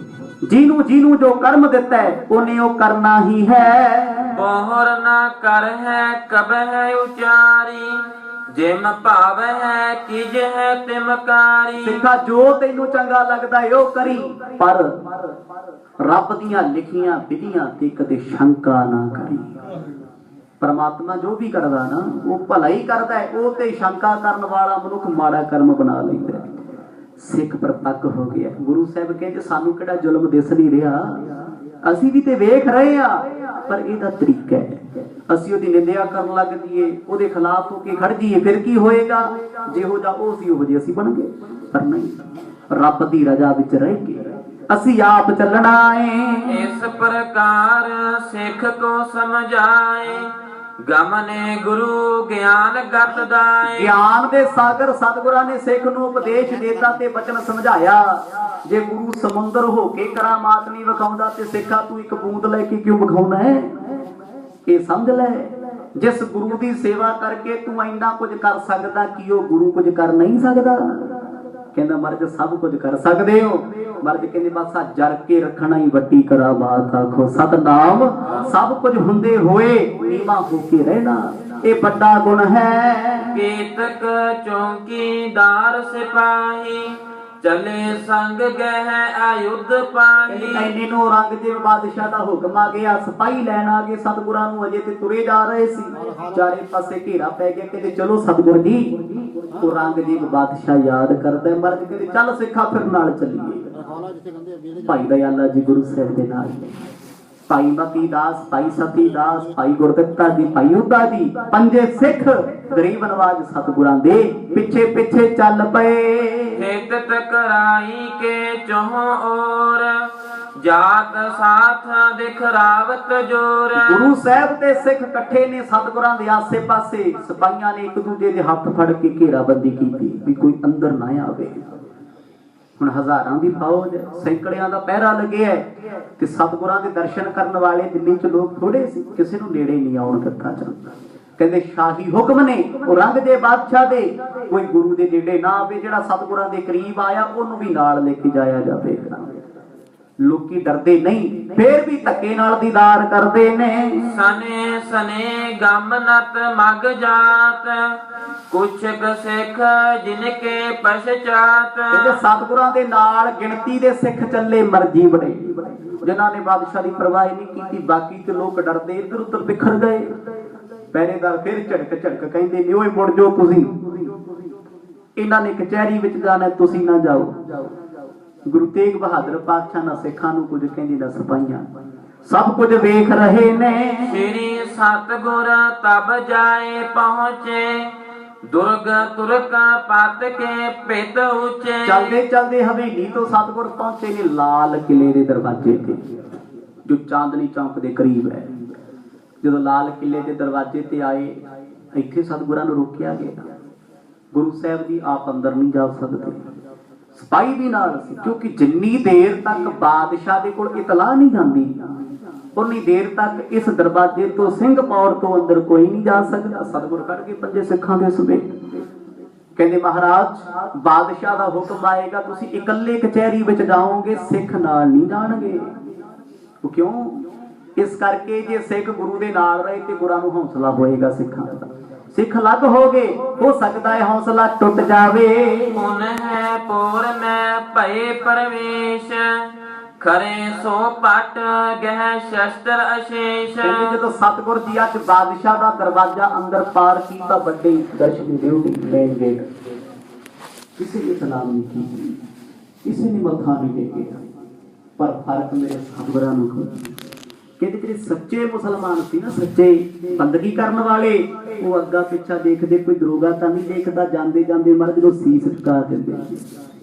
Speaker 2: ਜਿਹਨੂੰ ਜੋ ਕਰਮ ਦਿੱਤਾ ਹੈ ਉਹਨੇ ਉਹ ਕਰਨਾ ਹੀ ਹੈ।
Speaker 1: ਬੋਹਰ ਨਾ ਕਰ ਹੈ ਕਬਹਿ ਉਚਾਰੀ, ਜਿਮ ਭਾਵ ਹੈ ਕਿਜ ਹੈ ਤਿਮਕਾਰੀ।
Speaker 2: ਸਿੱਖਾ ਜੋ ਤੈਨੂੰ ਚੰਗਾ ਲੱਗਦਾ ਏ ਉਹ ਕਰੀ, ਪਰ ਰੱਬ ਦੀਆਂ ਲਿਖੀਆਂ ਵਿਧੀਆਂ ਤੇ ਕਦੇ ਸ਼ੰਕਾ ਨਾ ਕਰੀ। ਪਰਮਾਤਮਾ ਜੋ ਵੀ ਕਰਦਾ ਨਾ ਉਹ ਭਲਾ ਹੀ ਕਰਦਾ ਹੈ, ਉਹ ਤੇ ਸ਼ੰਕਾ ਕਰਨ ਵਾਲਾ ਮਨੁੱਖ ਮਾੜਾ ਕਰਮ ਬਣਾ ਲੈਂਦਾ। ਸਿੱਖ ਪ੍ਰਤੱਖ ਹੋ ਗਿਆ। ਗੁਰੂ ਸਾਹਿਬ ਕਹਿੰਦੇ ਸਾਨੂੰ ਕਿਹੜਾ ਜ਼ੁਲਮ ਦਿਸ ਨਹੀਂ ਰਿਹਾ, ਅਸੀਂ ਵੀ ਤੇ ਵੇਖ ਰਹੇ ਆ, ਪਰ ਇਹਦਾ ਤਰੀਕਾ ਹੈ। ਅਸੀਂ ਉਹਦੀ ਨਿੰਦਿਆ ਕਰਨ ਲੱਗ ਜੀਏ, ਉਹਦੇ ਖਿਲਾਫ ਹੋ ਕੇ ਖੜ ਜੀਏ, ਫਿਰ ਕੀ ਹੋਏਗਾ? ਜਿਹੋ ਜਿਹਾ ਉਹ ਸੀ ਉਹੋ ਜਿਹੇ ਅਸੀਂ ਬਣ ਗਏ। ਪਰ ਨਹੀਂ, ਰੱਬ ਦੀ ਰਜ਼ਾ ਵਿੱਚ ਰਹਿ ਕੇ ਅਸੀਂ ਆਪ ਚੱਲਣਾ ਏ।
Speaker 1: ਇਸ ਪ੍ਰਕਾਰ ਸਿੱਖ ਕੋ ਸਮਝਾਏ, ਗਮਨੇ ਗੁਰੂ ਗਿਆਨ ਗਤ ਦਾਏ।
Speaker 2: ਗਿਆਨ ਦੇ ਸਾਗਰ ਸਤਿਗੁਰਾਂ ਨੇ ਸਿੱਖ ਨੂੰ ਉਪਦੇਸ਼ ਦਿੱਤਾ ਤੇ ਬਚਨ ਸਮਝਾਇਆ। ਜੇ ਗੁਰੂ ਸਮੁੰਦਰ ਹੋ ਕੇ ਕਰਾਮਾਤ ਨਹੀਂ ਵਿਖਾਉਂਦਾ ਤੇ ਸਿੱਖਾ ਤੂੰ ਇੱਕ ਬੂੰਦ ਲੈ ਕੇ ਕਿਉਂ ਵਿਖਾਉਣਾ ਹੈ? ਇਹ ਸਮਝ ਲੈ, ਜਿਸ ਗੁਰੂ ਦੀ ਸੇਵਾ ਕਰਕੇ ਤੂੰ ਇੰਨਾ ਕੁਝ ਕਰ ਸਕਦਾ, ਕੀ ਉਹ ਗੁਰੂ ਕੁਝ ਕਰ ਨਹੀਂ ਸਕਦਾ? ਕਹਿੰਦਾ ਮਰਦ ਸਭ ਕੁਝ ਕਰ ਸਕਦੇ ਹੋ। ਮਰਦ ਕਹਿੰਦੇ ਬਸ ਆ ਜਰ ਕੇ ਰੱਖਣਾ ਹੀ ਵੱਡੀ ਕਰਾਮਾਤ ਆਖੋ। ਸਤਨਾਮ ਸਭ ਕੁਝ ਹੁੰਦੇ ਹੋਏ ਨੀਵਾਂ ਹੋ ਕੇ ਰਹਿਣਾ, ਇਹ ਵੱਡਾ ਗੁਣ ਹੈ।
Speaker 1: ਕੀਤਕ ਚੌਂਕੀਦਾਰ ਸਿਪਾਹੀ, ਚਲੇ ਸੰਗ ਗਹਿ ਆਯੁਧ ਪਾਹੀ।
Speaker 2: ਇੰਨੇ ਨੂੰ ਔਰੰਗਜ਼ੇਬ ਬਾਦਸ਼ਾਹ ਦਾ ਹੁਕਮ ਆ ਗਿਆ, ਸਿਪਾਹੀ ਲੈਣ ਆ ਗਏ ਸਤਿਗੁਰਾਂ ਨੂੰ। ਅਜੇ ਤੇ ਤੁਰੇ ਜਾ ਰਹੇ ਸੀ, ਚਾਰੇ ਪਾਸੇ ਘੇਰਾ ਪੈ ਗਿਆ। ਕਹਿੰਦੇ ਚਲੋ ਸਤਿਗੁਰ ਜੀ। ਔਰੰਗਜ਼ੇਬ ਬਾਦਸ਼ਾਹ ਯਾਦ ਕਰਦਾ, ਮਰਦ ਕਹਿੰਦੇ ਚੱਲ ਸਿੱਖਾ ਫਿਰ ਨਾਲ ਚੱਲੀਏ। ਭਾਈ ਦਇਆਲਾ ਜੀ ਗੁਰੂ ਸਾਹਿਬ ਦੇ ਨਾਲ, ਭਾਈ ਮਤੀ ਦਾਸ, ਭਾਈ ਸਤੀ ਦਾਸ, ਭਾਈ ਗੁਰਦਿੱਤਾ ਜੀ, ਭਾਈ ਉਦਾ ਜੀ, ਪੰਜੇ ਸਿੱਖ ਗਰੀਬ ਨਵਾਜ ਸਤਿਗੁਰਾਂ ਦੇ ਪਿੱਛੇ ਪਿੱਛੇ ਚੱਲ ਪਏ।
Speaker 1: ਹਿਤ ਟਕਰਾਈ ਕੇ ਚੋਹ ਔਰ, ਜਾਤ ਸਾਥ ਦਿਖ ਰਾਵਤ ਜੋਰ।
Speaker 2: ਗੁਰੂ ਸਾਹਿਬ ਤੇ ਸਿੱਖ ਇਕੱਠੇ ਨੇ ਸਤਿਗੁਰਾਂ ਦੇ ਆਸੇ ਪਾਸੇ। ਸਿਪਾਹੀਆਂ ਨੇ ਇੱਕ ਦੂਜੇ ਦੇ ਹੱਥ ਫੜ ਕੇ ਘੇਰਾਬੰਦੀ ਕੀਤੀ ਵੀ ਕੋਈ ਅੰਦਰ ਨਾ ਆਵੇ। ਹੁਣ ਹਜ਼ਾਰਾਂ ਦੀ ਫੌਜ, ਸੈਂਕੜਿਆਂ ਦਾ ਪਹਿਰਾ ਲੱਗਿਆ ਤੇ ਸਤਿਗੁਰਾਂ ਦੇ ਦਰਸ਼ਨ ਕਰਨ ਵਾਲੇ ਦਿੱਲੀ 'ਚ ਲੋਕ ਥੋੜੇ ਸੀ, ਕਿਸੇ ਨੂੰ ਨੇੜੇ ਨਹੀਂ ਆਉਣ ਦਿੱਤਾ ਜਾਂਦਾ। ਕਹਿੰਦੇ ਸ਼ਾਹੀ ਹੁਕਮ ਨੇ ਔਰੰਗਜ਼ੇਬ ਬਾਦਸ਼ਾਹ ਦੇ, ਕੋਈ ਗੁਰੂ ਦੇ ਨੇੜੇ ਨਾ ਆਵੇ। ਜਿਹੜਾ ਸਤਿਗੁਰਾਂ ਦੇ ਕਰੀਬ ਆਇਆ ਉਹਨੂੰ ਵੀ ਨਾਲ ਲੈ ਕੇ ਜਾਇਆ ਜਾਵੇਗਾ। ਲੋਕੀ ਡਰਦੇ ਨਹੀਂ, ਫੇਰ ਵੀ ਧੱਕੇ ਨਾਲ ਦੀਦਾਰ ਕਰਦੇ ਨੇ।
Speaker 1: ਸਨੇ ਸਨੇ ਗਮ ਨਤ ਮਗ ਜਾਤ, ਕੁਛ ਸਿੱਖ ਜਿਨਕੇ ਪਛਾਤ।
Speaker 2: ਕਹਿੰਦੇ ਸਤਿਗੁਰਾਂ ਦੇ ਨਾਲ ਗਿਣਤੀ ਦੇ ਸਿੱਖ ਚੱਲੇ ਮਰਜੀ ਬੜੇ, ਜਿਨ੍ਹਾਂ ਨੇ ਬਾਦਸ਼ਾਹ ਦੀ ਪਰਵਾਹ ਨਹੀਂ ਕੀਤੀ। ਬਾਕੀ ਤੇ ਲੋਕ ਡਰਦੇ ਇੱਧਰ ਉੱਧਰ ਬਿਖਰ ਗਏ। ਪਹਿਰੇਦਾਰ ਫਿਰ ਝੜਕ ਝੜਕ ਕਹਿੰਦੇ ਨੇ ਓਏ ਮੁੜ ਜਾਓ ਤੁਸੀਂ, ਇਹਨਾਂ ਨੇ ਕਚਹਿਰੀ ਵਿੱਚ ਜਾਣਾ, ਤੁਸੀਂ ਨਾ ਜਾਓ। ਗੁਰੂ ਤੇਗ ਬਹਾਦਰ ਪਾਤਸ਼ਾਹ ਨਾ ਸਿੱਖਾਂ ਨੂੰ ਕੁਝ ਕਹਿੰਦੀ ਨਾ ਸਿਪਾਹੀਆਂ, ਸਭ ਕੁਝ ਵੇਖ ਰਹੇ ਨੇ।
Speaker 1: ਸ੍ਰੀ ਸਤਿਗੁਰ ਤਬ ਜਾਏ ਪਹੁੰਚੇ, ਦੁਰਗ ਤੁਰਕ ਪਤ ਕੇ ਪਿਤ ਉੱਚੇ।
Speaker 2: ਚਲਦੇ ਚਲਦੇ ਹਵੇਲੀ ਤੋਂ ਸਤਿਗੁਰ ਪਹੁੰਚੇ ਨੇ ਲਾਲ ਕਿਲੇ ਦੇ ਦਰਵਾਜ਼ੇ ਤੇ, ਜੋ ਚਾਂਦਨੀ ਚੌਂਕ ਦੇ ਕਰੀਬ ਹੈ। ਜਦੋਂ ਲਾਲ ਕਿਲੇ ਦੇ ਦਰਵਾਜ਼ੇ ਤੇ ਆਏ, ਇੱਥੇ ਸਤਿਗੁਰਾਂ ਨੂੰ ਰੋਕਿਆ ਗਿਆ। ਗੁਰੂ ਸਾਹਿਬ ਜੀ ਆਪ ਅੰਦਰ ਨਹੀਂ ਜਾ ਸਕਦੇ, ਸਿਪਾਹੀ ਵੀ ਨਾਲ ਸੀ, ਕਿਉਂਕਿ ਜਿੰਨੀ ਦੇਰ ਤੱਕ ਬਾਦਸ਼ਾਹ ਦੇ ਕੋਲ ਇਤਲਾਹ ਨਹੀਂ ਜਾਂਦੀ ਉਨੀ ਦੇਰ ਤੱਕ ਇਸ ਦਰਵਾਜ਼ੇ ਤੋਂ ਸਿੰਘਪੌਰ ਤੋਂ ਅੰਦਰ ਕੋਈ ਨਹੀਂ ਜਾ ਸਕਦਾ। ਸਤਿਗੁਰ ਕੱਢ ਕੇ ਪੰਜੇ ਸਿੱਖਾਂ ਦੇ ਸਮੇਤ ਕਹਿੰਦੇ ਮਹਾਰਾਜ ਬਾਦਸ਼ਾਹ ਦਾ ਹੁਕਮ ਆਏਗਾ, ਤੁਸੀਂ ਇਕੱਲੇ ਕਚਹਿਰੀ ਵਿੱਚ ਜਾਓਗੇ, ਸਿੱਖ ਨਾਲ ਨਹੀਂ ਜਾਣਗੇ। ਉਹ ਕਿਉਂ? ਇਸ ਕਰਕੇ ਜੇ ਸਿੱਖ ਗੁਰੂ ਦੇ ਨਾਲ ਰਹੇ ਤੇ ਗੁਰਾਂ ਨੂੰ ਹੌਸਲਾ ਹੋਏਗਾ ਸਿੱਖਾਂ ਦਾ। ਸਿੱਖ ਅਲੱਗ ਹੋ ਗਏ, ਹੋ ਸਕਦਾ ਹੈ ਹੌਸਲਾ ਟੁੱਟ ਜਾਵੇ।
Speaker 1: ਮਨ ਹੈ ਪੂਰ ਮੈਂ ਭਏ ਪਰਵੇਸ਼, ਖਰੇ ਸੋ ਪਟ ਗਹਿ ਸ਼ਸਤਰ ਅਸ਼ੇਸ਼।
Speaker 2: ਜਦੋਂ ਸਤਿਗੁਰ ਜੀ ਅੱਜ ਬਾਦਸ਼ਾਹ ਦਾ ਦਰਵਾਜ਼ਾ ਅੰਦਰ ਪਾਰ ਕੀਤਾ, ਵੱਡੇ ਦਰਸ਼ਨ ਡਿਊਟੀ ਮੇਨ ਗੇਟ, ਕਿਸੇ ਨੇ ਸਲਾਮ ਨਹੀਂ ਕੀਤੀ, ਕਿਸੇ ਨੇ ਮੱਥਾ ਨਹੀਂ ਟੇਕਿਆ। ਪਰ ਫਰਕ ਮੇਰੇ ਸਤਿਗੁਰਾਂ ਨੂੰ ਕਹਿੰਦੇ ਜਿਹੜੇ ਸੱਚੇ ਮੁਸਲਮਾਨ ਸੀ ਨਾ, ਸੱਚੇ ਬੰਦਗੀ ਕਰਨ ਵਾਲੇ, ਉਹ ਅੱਗਾ ਪਿੱਛਾ ਦੇਖਦੇ, ਕੋਈ ਦਰੋਗਾ ਤਾਂ ਨਹੀਂ ਦੇਖਦਾ, ਜਾਂਦੇ ਜਾਂਦੇ ਮਰ ਜਦੋਂ ਸੀਸ ਝੁਕਾ ਦਿੰਦੇ।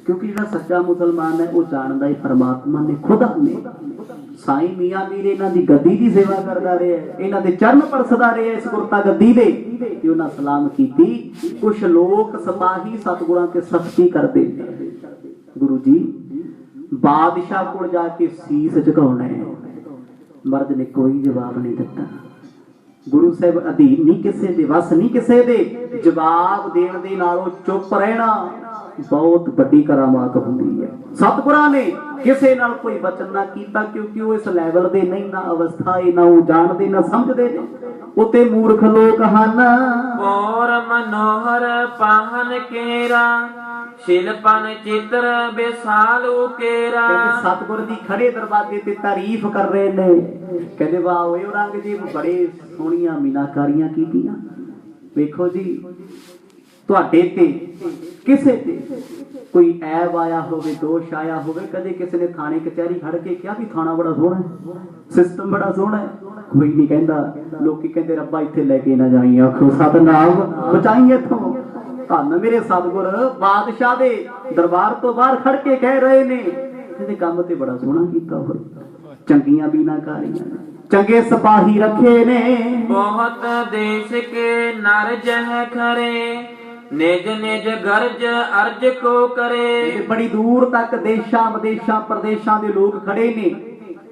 Speaker 2: ਕਿਉਂਕਿ ਜਿਹੜਾ ਸੱਚਾ ਮੁਸਲਮਾਨ ਹੈ ਉਹ ਜਾਣਦਾ ਹੈ ਪਰਮਾਤਮਾ ਨੇ, ਖੁਦਾ ਨੇ। ਸਾਈਂ ਮੀਆਂ ਮੀਰ ਇਹਨਾਂ ਦੀ ਗੱਦੀ ਦੀ ਸੇਵਾ ਕਰਦਾ ਰਿਹਾ, ਇਹਨਾਂ ਦੇ ਚਰਨ ਪਰਸਦਾ ਰਿਹਾ ਇਸ ਗੁਰਤਾ ਗੱਦੀ ਦੇ, ਤੇ ਉਹਨਾਂ ਸਲਾਮ ਕੀਤੀ। ਕੁਛ ਲੋਕ ਸਿਪਾਹੀ ਸਤਿਗੁਰਾਂ ਤੇ ਸਖਤੀ ਕਰਦੇ ਨੇ, ਗੁਰੂ ਜੀ ਬਾਦਸ਼ਾਹ ਕੋਲ ਜਾ ਕੇ ਸੀਸ ਝੁਕਾਉਣਾ ਹੈ। ਮਰਦ ਨੇ ਕੋਈ ਜਵਾਬ ਨਹੀਂ ਦਿੱਤਾ। ਗੁਰੂ ਸਾਹਿਬ ਅਧੀਨ ਨਹੀਂ ਕਿਸੇ ਦੇ, ਵਸ ਨਹੀਂ ਕਿਸੇ ਦੇ। ਜਵਾਬ ਦੇਣ ਦੇ ਨਾਲੋਂ ਚੁੱਪ ਰਹਿਣਾ ਬਹੁਤ ਵੱਡੀ ਕਰਾਮਾਤ ਹੁੰਦੀ ਹੈ। ਸਤਿਗੁਰਾਂ ਨੇ ਕਿਸੇ ਨਾਲ ਕੋਈ ਵਚਨ ਨਾ ਕੀਤਾ, ਕਿਉਂਕਿ ਉਹ ਇਸ ਲੈਵਲ ਦੇ ਨਹੀਂ, ਨਾ ਅਵਸਥਾ ਹੈ, ਨਾ ਉਹ ਜਾਣਦੇ ਨਾ ਸਮਝਦੇ ਨੇ। ਉਤੇ ਮੂਰਖ ਲੋਕ ਹਨ।
Speaker 1: ਔਰ ਮਨੋਹਰ ਪਾਹਨ ਕੇਰਾ, ਸ਼ਿਲਪਨ ਚਿੱਤਰ ਬੇਸਾਲੂ ਕੇਰਾ।
Speaker 2: ਸਤਿਗੁਰ ਦੀ ਖੜੇ ਦਰਵਾਜ਼ੇ ਤੇ ਤਾਰੀਫ ਕਰ ਰਹੇ ਨੇ। ਕਹਿੰਦੇ ਵਾਹ ਓਏ ਔਰੰਗਜ਼ੇਬ ਬੜੇ ਸੋਹਣੀਆਂ ਮੀਨਾਕਾਰੀਆਂ ਕੀਤੀਆਂ। ਵੇਖੋ ਜੀ, ਤੁਹਾਡੇ ਤੇ ਕਿਸੇ ਤੇ ਕੋਈ ਐਬ ਆਇਆ ਹੋਵੇ, ਦੋਸ਼ ਆਇਆ ਹੋਵੇ, ਕਦੇ ਕਿਸੇ ਨੇ ਥਾਣੇ ਕਚਹਿਰੀ ਖੜ ਕੇ ਕਿਹਾ ਵੀ ਥਾਣਾ ਬੜਾ ਸੋਹਣਾ ਹੈ, ਸਿਸਟਮ ਬੜਾ ਸੋਹਣਾ ਹੈ? ਕੋਈ ਨਹੀਂ ਕਹਿੰਦਾ। ਲੋਕੀ ਕਹਿੰਦੇ ਰੱਬਾ ਇੱਥੇ ਲੈ ਕੇ ਨਾ ਜਾਈ, ਆਖੋ ਸਤਨਾਮ ਬਚਾਈ ਇੱਥੋਂ। ਧੰਨ ਮੇਰੇ ਸਤਿਗੁਰ ਬਾਦਸ਼ਾਹ ਦੇ ਦਰਬਾਰ ਤੋਂ ਬਾਹਰ ਖੜ ਕੇ ਕਹਿ ਰਹੇ ਨੇ ਇਹਦੇ ਕੰਮ ਤੇ ਬੜਾ ਸੋਹਣਾ ਕੀਤਾ ਹੋਇਆ, ਚੰਗੀਆਂ ਬੀਨਾਕਾਰੀਆਂ, ਚੰਗੇ ਸਿਪਾਹੀ ਰੱਖੇ ਨੇ।
Speaker 1: ਬਹੁਤ ਦੇਸ਼ ਕੇ ਨਰ ਜਹ ਖਰੇ, ਨਿਜ ਨਿਜ ਗਰਜ ਅਰਜ ਕੋ ਕਰੇ।
Speaker 2: ਬੜੀ ਦੂਰ ਤੱਕ ਦੇਸ਼ਾਂ ਵਿਦੇਸ਼ਾਂ ਪ੍ਰਦੇਸ਼ਾਂ ਦੇ ਲੋਕ ਖੜੇ ਨੇ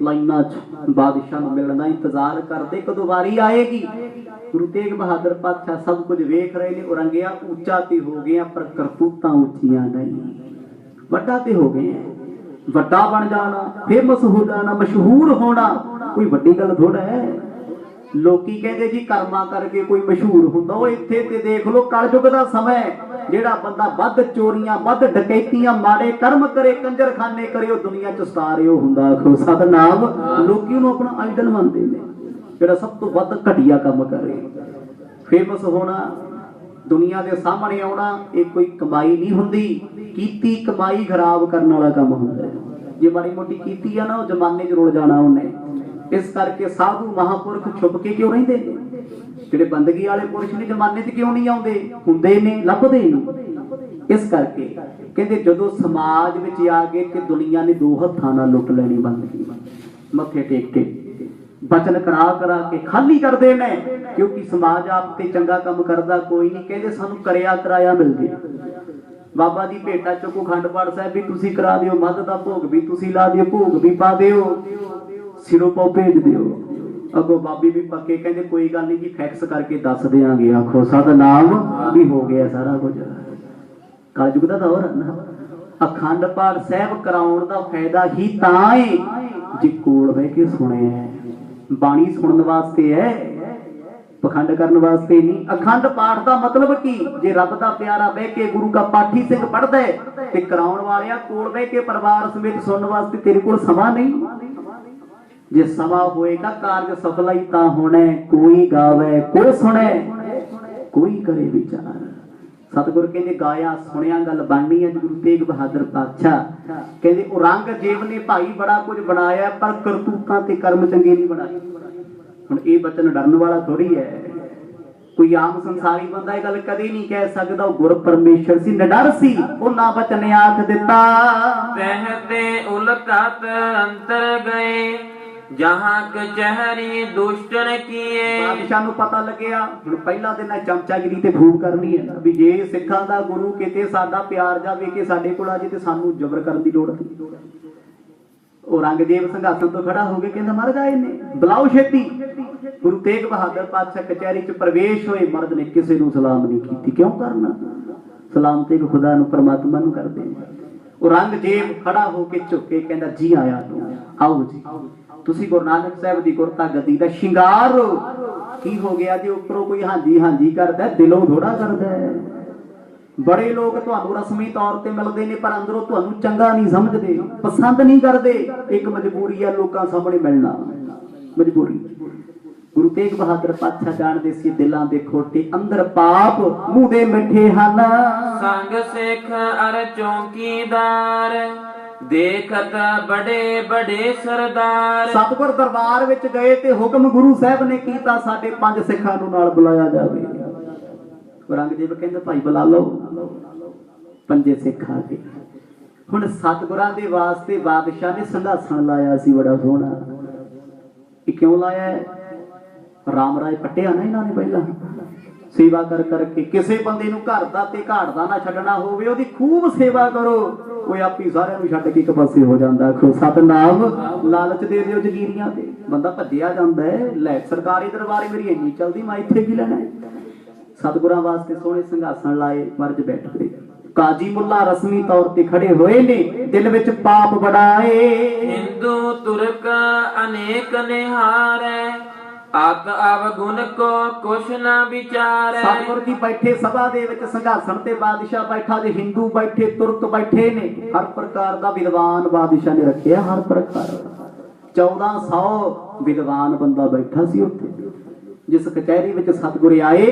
Speaker 2: ਲਾਈਨਾਂ 'ਚ, ਬਾਦਸ਼ਾਹ ਨੂੰ ਮਿਲਣ ਦਾ ਇੰਤਜ਼ਾਰ ਕਰਦੇ ਕਦੋਂ ਵਾਰੀ ਆਏਗੀ। ਗੁਰੂ ਤੇਗ ਬਹਾਦਰ ਪਾਤਸ਼ਾਹ ਸਭ ਕੁਝ ਵੇਖ ਰਹੇ ਨੇ। ਔਰੰਗਿਆ ਉੱਚਾ ਤੇ ਹੋ ਗਿਆ, ਪਰ ਕਰਤੂਤਾਂ ਉੱਚੀਆਂ ਨਹੀਂ। ਵੱਡਾ ਤੇ ਹੋ ਗਏ, ਵੱਡਾ ਬਣ ਜਾਣਾ, ਫੇਮਸ ਹੋ ਜਾਣਾ, ਮਸ਼ਹੂਰ ਹੋਣਾ ਕੋਈ ਵੱਡੀ ਗੱਲ ਥੋੜਾ ਹੈ। ਲੋਕੀ ਕਹਿੰਦੇ ਜੀ ਕਰਮਾਂ ਕਰਕੇ ਕੋਈ ਮਸ਼ਹੂਰ ਹੁੰਦਾ। ਉਹ ਇੱਥੇ ਤੇ ਦੇਖ ਲੋ, ਕਲਯੁਗ ਦਾ ਸਮਾਂ, ਜਿਹੜਾ ਬੰਦਾ ਵੱਧ ਚੋਰੀਆਂ, ਵੱਧ ਡਕੈਤੀਆਂ, ਮਾੜੇ ਕਰਮ ਕਰੇ, ਕੰਜਰਖਾਨੇ ਕਰੇ, ਉਹ ਦੁਨੀਆ 'ਚ ਸਤਾਰ ਉਹ ਹੁੰਦਾ। ਆਖੋ ਸਤਨਾਮ। ਲੋਕੀ ਉਹਨੂੰ ਆਪਣਾ ਆਈਡਲ ਮੰਨਦੇ ਨੇ, ਜਿਹੜਾ ਸਭ ਤੋਂ ਵੱਧ ਘਟੀਆ ਕੰਮ ਕਰੇ। ਫੇਮਸ ਹੋਣਾ, ਦੁਨੀਆ ਦੇ ਸਾਹਮਣੇ ਆਉਣਾ, ਇਹ ਕੋਈ ਕਮਾਈ ਨਹੀਂ ਹੁੰਦੀ। ਕੀਤੀ ਕਮਾਈ ਖਰਾਬ ਕਰਨ ਵਾਲਾ ਕੰਮ ਹੁੰਦਾ। ਜੇ ਮਾੜੀ ਮੋਟੀ ਕੀਤੀ ਆ ਨਾ, ਉਹ ਜ਼ਮਾਨੇ 'ਚ ਰੁਲ ਜਾਣਾ ਉਹਨੇ। ਇਸ ਕਰਕੇ ਸਾਧੂ ਮਹਾਪੁਰਖ ਛੁਪ ਕੇ ਕਿਉਂ ਰਹਿੰਦੇ ਨੇ? ਜਿਹੜੇ ਬੰਦਗੀ ਵਾਲੇ ਪੁਰਸ਼ ਨੇ ਜ਼ਮਾਨੇ 'ਚ ਕਿਉਂ ਨਹੀਂ ਆਉਂਦੇ? ਹੁੰਦੇ ਨੇ, ਲੱਭਦੇ ਨੇ। ਇਸ ਕਰਕੇ ਕਹਿੰਦੇ ਜਦੋਂ ਸਮਾਜ ਵਿੱਚ ਆ ਗਏ ਤੇ ਦੁਨੀਆ ਨੇ ਦੋ ਹੱਥਾਂ ਨਾਲ ਲੁੱਟ ਲੈਣੀ ਬੰਦਗੀ, ਮੱਥੇ ਟੇਕ ਕੇ ਬਚਨ ਕਰਾ ਕੇ ਖਾਲੀ ਕਰਦੇ ਨੇ। ਕਿਉਂਕਿ ਸਮਾਜ ਆਪ ਤੇ ਚੰਗਾ ਕੰਮ ਕਰਦਾ ਕੋਈ ਨਹੀਂ। ਕਹਿੰਦੇ ਸਾਨੂੰ ਕਰਿਆ ਕਰਾਇਆ ਮਿਲ ਜੇ। ਬਾਬਾ ਦੀ ਭੇਟਾ ਚੁੱਕੋ, ਅਖੰਡ ਪਾਠ ਸਾਹਿਬ ਵੀ ਤੁਸੀਂ ਕਰਾ ਦਿਓ, ਮੱਧ ਦਾ ਭੋਗ ਵੀ ਤੁਸੀਂ ਲਾ ਦਿਓ, ਭੋਗ ਵੀ ਪਾ ਦਿਓ, ਸਿਰੋਂ ਪਾਉ ਭੇਜ ਦਿਓ। ਅੱਗੋਂ ਬਾਬੀ ਵੀ ਪੱਕੇ ਕਹਿੰਦੇ ਕੋਈ ਗੱਲ ਨਹੀਂ ਜੀ, ਫੈਕਸ ਕਰਕੇ ਦੱਸ ਦਿਆਂਗੇ। ਆਖੋ ਸਤਨਾਮ। ਵੀ ਹੋ ਗਿਆ ਸਾਰਾ ਕੁਝ। ਕਲਯੁਗ ਦਾ ਦੌਰ ਨਾ। ਅਖੰਡ ਪਾਠ ਸਾਹਿਬ ਕਰਾਉਣ ਦਾ ਫਾਇਦਾ ਹੀ ਤਾਂ ਹੈ ਜੇ ਕੋਲ ਬਹਿ ਕੇ ਸੁਣਿਆ। ਬਾਣੀ ਸੁਣਨ ਵਾਸਤੇ ਹੈ, ਪਖੰਡ ਕਰਨ ਵਾਸਤੇ ਨਹੀਂ। ਅਖੰਡ ਪਾਠ ਦਾ ਮਤਲਬ ਕੀ? ਜੇ ਰੱਬ ਦਾ ਪਿਆਰਾ ਬਹਿ ਕੇ ਗੁਰੂ ਦਾ ਪਾਠੀ ਸਿੰਘ ਪੜ੍ਹਦਾ ਹੈ ਤੇ ਕਰਾਉਣ ਵਾਲਿਆ ਕੋਲ ਬਹਿ ਕੇ ਪਰਿਵਾਰ ਸਮੇਤ ਸੁਣਨ ਵਾਸਤੇ ਤੇਰੇ ਕੋਲ ਸਮਾਂ ਨਹੀਂ। ਜੇ ਸਮਾਂ ਹੋਏਗਾ ਕਾਰਜ ਸਫਲ ਹੀ ਤਾਂ ਹੋਣਾ। ਕੋਈ ਗਾਵੇ, ਕੋਈ ਸੁਣੇ, ਕੋਈ ਕਰੇ ਵਿਚਾਰ। ਸਤਿਗੁਰ ਕਹਿੰਦੇ ਗਾਇਆ ਸੁਣਿਆ ਗੱਲ ਬਣਨੀ ਹੈ। ਗੁਰੂ ਤੇਗ ਬਹਾਦਰ ਪਾਤਸ਼ਾਹ ਕਹਿੰਦੇ ਔਰੰਗਜ਼ੇਬ ਨੇ ਭਾਈ ਬੜਾ ਕੁਝ ਬਣਾਇਆ, ਪਰ ਕਰਤੂਤਾਂ ਤੇ ਕਰਮ ਚੰਗੇ ਨਹੀਂ ਬਣਾਏ। ਹੁਣ ਇਹ ਬਚਨ ਡਰਨ ਵਾਲਾ ਥੋੜੀ ਹੈ। ਕੋਈ ਆਮ ਸੰਸਾਰੀ ਬੰਦਾ ਇਹ ਗੱਲ ਕਦੇ ਨਹੀਂ ਕਹਿ ਸਕਦਾ। ਉਹ ਗੁਰ ਪਰਮੇਸ਼ਰ ਸੀ, ਨਿਡਰ ਸੀ, ਉਹਨਾਂ ਬਚਨ ਆਖ ਦਿੱਤਾ।
Speaker 1: ਪਹਿਤੇ ਉਲਕਤ ਅੰਤਰ ਗਏ, ਜਹਾਂ ਕਚਹਿਰੀ ਦੁਸ਼ਟਨ ਕੀਏ।
Speaker 2: ਬਾਦਸ਼ਾਹ ਨੂੰ ਪਤਾ ਲੱਗਿਆ ਹੁਣ ਪਹਿਲਾ ਦਿਨ ਹੈ ਚਮਚਾਗਿਰੀ ਤੇ ਖੂਬ ਕਰਨੀ ਹੈ ਵੀ ਜੇ ਸਿੱਖਾਂ ਦਾ ਗੁਰੂ ਕਿਤੇ ਸਾਡਾ ਪਿਆਰ ਜਾਵੇ ਕਿ ਸਾਡੇ ਕੋਲ ਆ ਜੇ ਤੇ ਸਾਨੂੰ ਜ਼ਬਰ ਕਰਨ ਦੀ ਲੋੜ ਨਹੀਂ। ਔਰੰਗਜ਼ੇਬ ਸੰਘਾਸਨ ਤੋਂ ਖੜਾ ਹੋ ਕੇ ਕਹਿੰਦਾ ਮਰ ਗਏ ਨੇ, ਬੁਲਾਓ ਛੇਤੀ। ਗੁਰੂ ਤੇਗ ਬਹਾਦਰ ਪਾਤਸ਼ਾਹ ਕਚਹਿਰੀ 'ਚ ਪ੍ਰਵੇਸ਼ ਹੋਏ। ਮਰਦ ਨੇ ਕਿਸੇ ਨੂੰ ਸਲਾਮ ਨਹੀਂ ਕੀਤੀ। ਕਿਉਂ ਕਰਨਾ? ਸਲਾਮ ਤੇ ਖੁਦਾ ਨੂੰ, ਪਰਮਾਤਮਾ ਨੂੰ ਕਰਦੇ ਨੇ। ਔਰੰਗਜ਼ੇਬ ਖੜਾ ਹੋ ਕੇ ਝੁੱਕ ਕੇ ਕਹਿੰਦਾ ਜੀ ਆਇਆ ਤੂੰ, ਆਓ ਜੀ, ਤੁਸੀਂ ਗੁਰੂ ਨਾਨਕ ਸਾਹਿਬ ਦੀ ਗੁਰਤਾ ਗੱਦੀ ਦਾ ਸ਼ਿੰਗਾਰ। ਕੀ ਹੋ ਗਿਆ ਜੇ ਉੱਪਰੋਂ ਕੋਈ ਹਾਂਜੀ ਹਾਂਜੀ ਕਰਦਾ, ਦਿਲੋਂ ਥੋੜਾ ਕਰਦਾ। ਬੜੇ ਲੋਕ ਤੁਹਾਨੂੰ ਰਸਮੀ ਤੌਰ ਤੇ ਮਿਲਦੇ ਨੇ, ਪਰ ਅੰਦਰੋਂ ਤੁਹਾਨੂੰ ਚੰਗਾ ਨਹੀਂ ਸਮਝਦੇ, ਪਸੰਦ ਨਹੀਂ ਕਰਦੇ। ਇੱਕ ਮਜਬੂਰੀ ਆ ਲੋਕਾਂ ਸਾਹਮਣੇ ਮਿਲਣਾ, ਮਜਬੂਰੀ। ਗੁਰੂ ਤੇਗ ਬਹਾਦਰ ਪਾਤਸ਼ਾਹ ਜਾਣਦੇ ਸੀ ਦਿਲਾਂ ਦੇ ਖੋਟੇ, ਅੰਦਰ ਪਾਪ, ਮੂੰਹ ਦੇ ਮਿੱਠੇ ਹਨ।
Speaker 1: ਸੰਗ ਸਿੱਖ ਅਰ ਚੌਕੀਦਾਰ, ਦੇਖਤ ਬੜੇ ਬੜੇ ਸਰਦਾਰ।
Speaker 2: ਸਤਿਗੁਰ ਦਰਬਾਰ ਵਿੱਚ ਗਏ ਤੇ ਹੁਕਮ ਗੁਰੂ ਸਾਹਿਬ ਨੇ ਕੀਤਾ ਸਾਡੇ 5 ਸਿੱਖਾਂ ਨੂੰ ਨਾਲ ਬੁਲਾਇਆ ਜਾਵੇ। ਔਰੰਗਜ਼ੇਬ ਕਹਿੰਦੇ ਭਾਈ ਬੁਲਾ ਲਓ। 5 ਸਿੱਖ ਆ ਗਏ। ਹੁਣ ਸਤਿਗੁਰਾਂ ਦੇ ਵਾਸਤੇ ਬਾਦਸ਼ਾਹ ਨੇ ਸੰਘਾਸਣ ਲਾਇਆ ਸੀ ਬੜਾ ਸੋਹਣਾ। ਇਹ ਕਿਉਂ ਲਾਇਆ? ਰਾਮ ਰਾਏ ਪੱਟਿਆ ਨਾ ਇਹਨਾਂ ਨੇ ਪਹਿਲਾਂ ਸੇਵਾ ਕਰ ਕਰਕੇ। ਕਿਸੇ ਬੰਦੇ ਨੂੰ ਘਰ ਦਾ ਤੇ ਘਾਟ ਦਾ ਨਾ ਛੱਡਣਾ ਹੋਵੇ, ਉਹਦੀ ਖੂਬ ਸੇਵਾ ਕਰੋ, ਉਹ ਆਪੀ ਸਾਰਿਆਂ ਨੂੰ ਛੱਡ ਕੇ ਇੱਕ ਪਾਸੇ ਹੋ ਜਾਂਦਾ। ਆਖੋ ਸਤਨਾਮ। ਲਾਲਚ ਦੇ ਦਿਓ ਜਗੀਰੀਆਂ ਤੇ, ਬੰਦਾ ਭੱਜਿਆ ਜਾਂਦਾ ਹੈ। ਲੈ ਸਰਕਾਰੀ ਦਰਬਾਰੇ ਮੇਰੀ ਇੰਨੀ ਚਲਦੀ, ਮੈਂ ਇੱਥੇ ਕੀ ਲੈਣਾ। ਸਤਿਗੁਰਾਂ ਵਾਸਤੇ ਸੋਹਣੇ ਸਿੰਘਾਸਣ ਲਾਏ, ਮਰਜ ਬੈਠ ਗਏ। ਕਾਜੀ ਮੁੱਲਾ ਰਸਮੀ ਤੌਰ ਤੇ ਖੜੇ ਹੋਏ ਨੇ, ਦਿਲ ਵਿੱਚ ਪਾਪ ਬੜਾਏ।
Speaker 1: ਹਿੰਦੂ ਤੁਰਕ ਅਨੇਕ ਨਿਹਾਰੈ, ਆਤ ਅਵਗੁਣ ਕੋ ਕੁਛ ਨਾ ਵਿਚਾਰੈ।
Speaker 2: ਸਤਿਗੁਰ ਜੀ ਬੈਠੇ ਸਭਾ ਦੇ ਵਿੱਚ, ਸਿੰਘਾਸਣ ਤੇ ਬਾਦਸ਼ਾਹ ਬੈਠਾ ਜੇ, ਹਿੰਦੂ ਬੈਠੇ, ਤੁਰਕ ਬੈਠੇ ਨੇ, ਹਰ ਪ੍ਰਕਾਰ ਦਾ ਵਿਦਵਾਨ ਬਾਦਸ਼ਾਹ ਨੇ ਰੱਖਿਆ। ਹਰ ਪ੍ਰਕਾਰ 1400 ਵਿਦਵਾਨ ਬੰਦਾ ਬੈਠਾ ਸੀ ਉੱਥੇ। ਜਿਸ ਕਚਹਿਰੀ ਵਿੱਚ ਸਤਿਗੁਰ ਆਏ,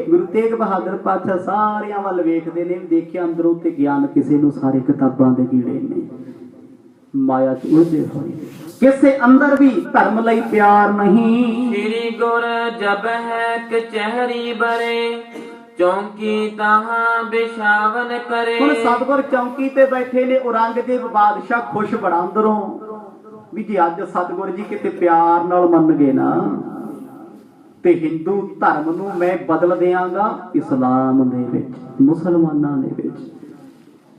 Speaker 2: ਗੁਰੂ ਤੇਗ ਬਹਾਦਰ ਪਾਤਸ਼ਾਹ ਸਾਰਿਆਂ ਵੱਲ ਵੇਖਦੇ ਨੇ। ਦੇਖਿਆ ਅੰਦਰੋਂ ਤੇ ਗਿਆਨ ਕਿਸੇ ਨੂੰ ਸਾਰੇ ਕਿਤਾਬਾਂ ਦੇ ਕੀੜੇ ਨੇ, ਮਾਇਆ ਚ ਉਲਝੇ ਹੋਏ। ਕਿਸੇ ਅੰਦਰ ਵੀ ਧਰਮ ਲਈ ਪਿਆਰ ਨਹੀਂ।
Speaker 1: ਸ੍ਰੀ ਗੁਰ ਜਬ ਹੈ ਕਚਹਿਰੀ ਬਰੇ, ਚੌਂਕੀ ਤਾਹਾਂ ਬਿਛਾਵਨ ਕਰੇ।
Speaker 2: ਹੁਣ ਸਤਿਗੁਰ ਚੌਂਕੀ ਤੇ ਬੈਠੇ ਨੇ। ਔਰੰਗਜ਼ੇਬ ਬਾਦਸ਼ਾਹ ਖੁਸ਼ ਬੜਾ ਅੰਦਰੋਂ ਵੀ ਜੇ ਅੱਜ ਸਤਿਗੁਰ ਜੀ ਕਿਤੇ ਪਿਆਰ ਨਾਲ ਮੰਨ ਗਏ ਨਾ ਤੇ ਹਿੰਦੂ ਧਰਮ ਨੂੰ ਮੈਂ ਬਦਲ ਦਿਆਂਗਾ ਇਸਲਾਮ ਦੇ ਵਿੱਚ, ਮੁਸਲਮਾਨਾਂ ਦੇ ਵਿੱਚ।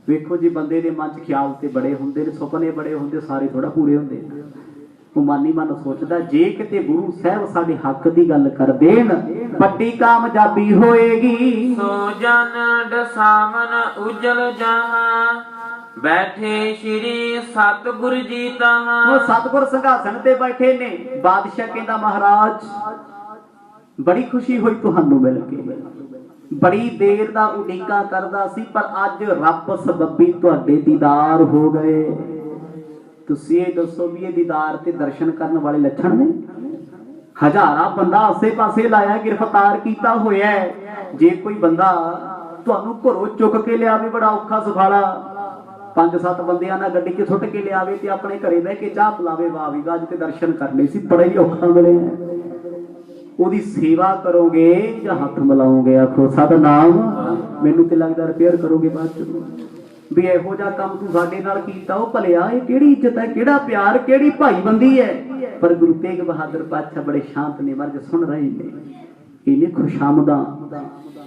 Speaker 2: ਵੇਖੋ ਜੀ, ਬੰਦੇ ਦੇ ਮਨ 'ਚ ਖਿਆਲ ਤੇ ਬੜੇ ਹੁੰਦੇ ਨੇ, ਸੁਪਨੇ ਬੜੇ ਹੁੰਦੇ, ਸਾਰੇ ਥੋੜਾ ਪੂਰੇ ਹੁੰਦੇ। ਉਹ ਮਨ ਹੀ ਮਨ ਸੋਚਦਾ ਜੇ ਕਿਤੇ ਗੁਰੂ ਸਾਹਿਬ ਸਾਡੇ ਹੱਕ ਦੀ ਗੱਲ ਕਰ ਦੇਣ, ਵੱਡੀ ਕਾਮਯਾਬੀ ਹੋਏਗੀ।
Speaker 1: ਸੋ ਜਨ ਦਸਾਵਨ ਉਜਲ ਜਹਾਂ, ਬੈਠੇ ਸ਼੍ਰੀ ਸਤਿਗੁਰ ਜੀ ਤਾਹਾਂ।
Speaker 2: ਉਹ ਸਤਿਗੁਰ ਸਿੰਘਾਸਣ ਤੇ ਬੈਠੇ ਨੇ। ਬਾਦਸ਼ਾਹ ਕਹਿੰਦਾ ਮਹਾਰਾਜ ਬੜੀ ਖੁਸ਼ੀ ਹੋਈ ਤੁਹਾਨੂੰ ਮਿਲ ਕੇ, ਬੜੀ ਦੇਰ ਦਾ ਉਡੀਕਾ ਕਰਦਾ ਸੀ, ਪਰ ਅੱਜ ਰੱਬ ਸਬੱਬੀ ਤੁਹਾਡੇ ਦੀਦਾਰ ਹੋ ਗਏ। ਤੁਸੀਂ ਇਹ ਦੱਸੋ ਵੀ ਇਹ ਦੀਦਾਰ ਤੇ ਦਰਸ਼ਨ ਕਰਨ ਵਾਲੇ ਲੱਛਣ ਨੇ? ਹਜ਼ਾਰਾਂ ਬੰਦਾ ਆਸੇ ਪਾਸੇ ਲਾਇਆ, ਗ੍ਰਿਫਤਾਰ ਕੀਤਾ ਹੋਇਆ। ਜੇ ਕੋਈ ਬੰਦਾ ਤੁਹਾਨੂੰ ਘਰੋਂ ਚੁੱਕ ਕੇ ਲਿਆਵੇ, ਬੜਾ ਔਖਾ ਸੁਖਾਲਾ, 5-7 ਬੰਦਿਆਂ ਨਾਲ ਗੱਡੀ 'ਚ ਸੁੱਟ ਕੇ ਲਿਆਵੇ ਤੇ ਆਪਣੇ ਘਰੇ ਬਹਿ ਕੇ ਚਾਹ ਪਿਲਾਵੇ, ਵਾਹ ਵੀ ਵਾਹ, ਅੱਜ ਤੇ ਦਰਸ਼ਨ ਕਰਨੇ ਸੀ, ਬੜਾ ਹੀ ਔਖਾ ਮਿਲੇ। ਉਹਦੀ ਸੇਵਾ ਕਰੋਗੇ ਜਾਂ ਹੱਥ ਮਿਲਾਓਗੇ? ਆਖੋ ਸਤਨਾਮ। ਮੈਨੂੰ ਤੇ ਲੱਗਦਾ ਰਿਪੇਅਰ ਕਰੋਗੇ ਬਾਅਦ ਚ ਵੀ ਇਹੋ ਜਿਹਾ ਕੰਮ ਤੂੰ ਸਾਡੇ ਨਾਲ ਕੀਤਾ, ਉਹ ਭਲਿਆ। ਇਹ ਕਿਹੜੀ ਇੱਜ਼ਤ ਹੈ, ਕਿਹੜਾ ਪਿਆਰ, ਕਿਹੜੀ ਭਾਈਬੰਦੀ ਹੈ। ਪਰ ਗੁਰੂ ਤੇਗ ਬਹਾਦਰ ਪਾਤਸ਼ਾਹ ਬੜੇ ਸ਼ਾਂਤ ਨੇ, ਮਰਜ ਸੁਣ ਰਹੇ ਨੇ। ਇਹਨੇ ਖੁਸ਼ਾਮਦਾਂ,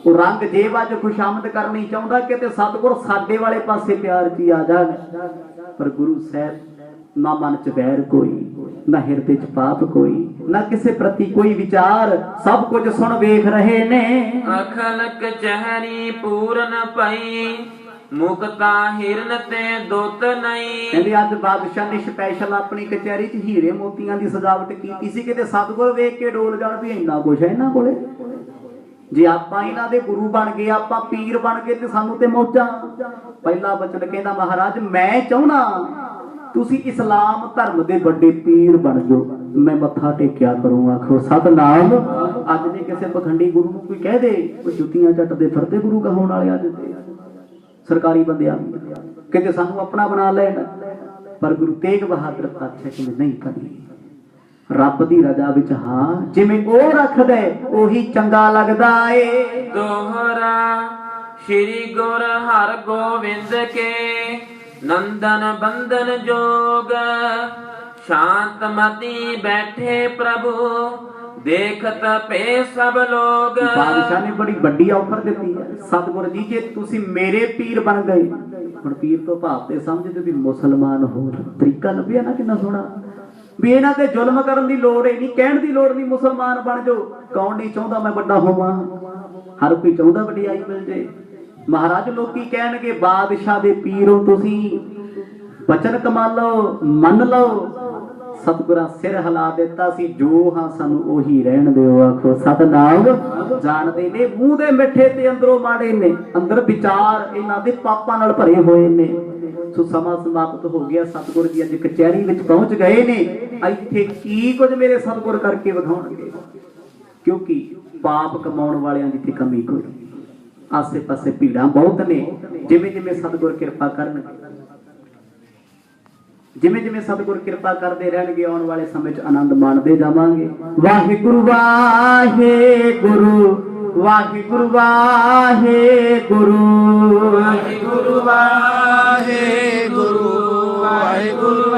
Speaker 2: ਉਹ ਔਰੰਗਜ਼ੇਬ ਅੱਜ ਖੁਸ਼ਾਮਦ ਕਰਨੀ ਚਾਹੁੰਦਾ ਕਿ ਤੇ ਸਤਿਗੁਰ ਸਾਡੇ ਵਾਲੇ ਪਾਸੇ ਪਿਆਰ ਚ ਆ ਜਾਣ। ਪਰ ਗੁਰੂ ਸਾਹਿਬ ਨਾ ਮਨ ਚ ਵੈਰ ਕੋਈ, ਨਾ ਹਿਰਦੇ ਚ ਪਾਪ ਕੋਈ, ਨਾ ਕਿਸੇ ਪ੍ਰਤੀ ਕੋਈ ਵਿਚਾਰ, ਸਭ ਕੁਝ ਸੁਣ ਵੇਖ ਰਹੇ ਨੇ।
Speaker 1: ਅਖਲ ਕਚਹਿਰੀ ਪੂਰਨ ਪਈ, ਮੁਕਤਾ ਹਿਰਨ ਤੇ ਦੁੱਤ ਨਹੀਂ।
Speaker 2: ਕਹਿੰਦੇ ਅੱਜ ਬਾਦਸ਼ਾਹ ਨੇ ਸਪੈਸ਼ਲ ਆਪਣੀ ਕਚਹਿਰੀ 'ਚ ਹੀਰੇ ਮੋਤੀਆਂ ਦੀ ਸਜਾਵਟ ਕੀਤੀ ਸੀ, ਕਿਤੇ ਸਤਿਗੁਰ ਵੇਖ ਕੇ ਡੋਲ ਜਾਣ ਵੀ ਇੰਨਾ ਕੁਛ ਹੈ ਇਹਨਾਂ ਕੋਲੇ। ਜੇ ਆਪਾਂ ਇਹਨਾਂ ਦੇ ਗੁਰੂ ਬਣ ਗਏ, ਆਪਾਂ ਪੀਰ ਬਣ ਗਏ ਤੇ ਸਾਨੂੰ ਤੇ ਮੌਜਾਂ। ਪਹਿਲਾ ਬਚਨ ਕਹਿੰਦਾ ਮਹਾਰਾਜ ਮੈਂ ਚਾਹੁੰਦਾ ਤੁਸੀਂ ਇਸਲਾਮ ਧਰਮ ਦੇ ਵੱਡੇ ਪੀਰ ਬਣ ਜਾਓ, ਮੈਂ ਮੱਥਾ ਟੇਕਿਆ ਕਰੂੰ। ਆਖੋ ਸਤਨਾਮ। ਅੱਜ ਜੇ ਕਿਸੇ ਪਖੰਡੀ ਗੁਰੂ ਨੂੰ ਕੋਈ ਕਹਿ ਦੇ, ਉਹ ਜੁੱਤੀਆਂ ਚੱਟਦੇ ਫਿਰਦੇ ਗੁਰੂ ਕਹਾਉਣ ਵਾਲੇ ਅੱਜ ਦੇ ਸਰਕਾਰੀ ਬੰਦਿਆਂ ਕਿਤੇ ਸਾਨੂੰ ਆਪਣਾ ਬਣਾ ਲੈਣ। ਪਰ ਗੁਰੂ ਤੇਗ ਬਹਾਦਰ ਪਾਤਸ਼ਾਹ ਕਹਿੰਦੇ ਨਹੀਂ ਕਰਨੀ, ਰੱਬ ਦੀ ਰਜ਼ਾ ਵਿੱਚ ਹਾਂ, ਜਿਵੇਂ ਉਹ ਰੱਖਦਾ ਉਹੀ ਚੰਗਾ ਲੱਗਦਾ ਏ।
Speaker 1: ਦੋਹਰਾ ਸ਼੍ਰੀ ਗੁਰ ਹਰ ਗੋਬਿੰਦ ਕੇ, ਨੰਦਨ ਬੰਦਨ ਜੋਗ, ਸ਼ਾਂਤਮਤੀ ਬੈਠੇ ਪ੍ਰਭੂ, ਦੇਖਤ ਪੇ ਸਭ ਲੋਗ।
Speaker 2: ਬਾਦਸ਼ਾਹ ਨੇ ਬੜੀ ਵੱਡੀ ਆਫਰ ਦਿੱਤੀ ਹੈ, ਸਤਿਗੁਰ ਜੀ ਜੇ ਤੁਸੀਂ ਮੇਰੇ ਪੀਰ ਬਣ ਗਏ, ਹੁਣ ਪੀਰ ਤੋਂ ਭਾਵ ਤੇ ਸਮਝਦੇ ਵੀ ਮੁਸਲਮਾਨ ਹੋ। ਤਰੀਕਾ ਲੱਭਿਆ ਨਾ ਕਿੰਨਾ ਸੋਹਣਾ, ਵੀ ਇਹਨਾਂ ਤੇ ਜ਼ੁਲਮ ਕਰਨ ਦੀ ਲੋੜ ਹੀ ਨਹੀਂ, ਕਹਿਣ ਦੀ ਲੋੜ ਨਹੀਂ, ਮੁਸਲਮਾਨ ਬਣ ਜਾਓ। ਕੌਣ ਨਹੀਂ ਚਾਹੁੰਦਾ ਮੈਂ ਵੱਡਾ ਹੋਵਾਂ? ਹਰ ਕੋਈ ਚਾਹੁੰਦਾ ਵਡਿਆਈ ਮਿਲ ਜੇ। ਮਹਾਰਾਜ ਲੋਕੀ ਕਹਿਣਗੇ ਬਾਦਸ਼ਾਹ ਦੇ ਪੀਰੋਂ ਤੁਸੀਂ, ਬਚਨ ਕਮਾ ਲਓ, ਮੰਨ ਲਓ। ਸਤਿਗੁਰਾਂ ਸਿਰ ਹਿਲਾ ਦਿੱਤਾ ਸੀ, ਜੋ ਹਾਂ ਸਾਨੂੰ ਉਹੀ ਰਹਿਣ ਦਿਓ। ਆਖੋ ਸਤਨਾਮ। ਜਾਣਦੇ ਨੇ ਮੂੰਹ ਦੇ ਮਿੱਠੇ ਤੇ ਅੰਦਰੋਂ ਮਾੜੇ ਨੇ, ਅੰਦਰ ਵਿਚਾਰ ਇਹਨਾਂ ਦੇ ਪਾਪਾਂ ਨਾਲ ਭਰੇ ਹੋਏ ਨੇ। ਸੋ ਸਮਾਂ ਸਮਾਪਤ ਹੋ ਗਿਆ। ਸਤਿਗੁਰ ਜੀ ਅੱਜ ਕਚਹਿਰੀ ਵਿੱਚ ਪਹੁੰਚ ਗਏ ਨੇ। ਇੱਥੇ ਕੀ ਕੁਝ ਮੇਰੇ ਸਤਿਗੁਰ ਕਰਕੇ ਵਿਖਾਉਣਗੇ, ਕਿਉਂਕਿ ਪਾਪ ਕਮਾਉਣ ਵਾਲਿਆਂ ਦੀ ਤੇ ਕਮੀ ਕੋਈ। ਆਸੇ ਪਾਸੇ ਭੀੜਾਂ ਬਹੁਤ ਨੇ, ਜਿਵੇਂ ਜਿਵੇਂ ਸਤਿਗੁਰ ਕਿਰਪਾ ਕਰਨਗੇ। ਜਿਵੇਂ ਜਿਵੇਂ ਸਤਿਗੁਰ ਕਿਰਪਾ ਕਰਦੇ ਰਹਿਣਗੇ ਆਉਣ ਵਾਲੇ ਸਮੇਂ 'ਚ ਆਨੰਦ ਮਾਣਦੇ ਜਾਵਾਂਗੇ। ਵਾਹਿਗੁਰੂ ਵਾਹਿਗੁਰੂ ਵਾਹਿਗੁਰੂ ਵਾਹਿਗੁਰੂ
Speaker 3: ਵਾਹਿਗੁਰੂ ਵਾਹਿਗੁਰੂ ਵਾਹਿਗੁਰੂ ਵਾਹਿਗੁਰੂ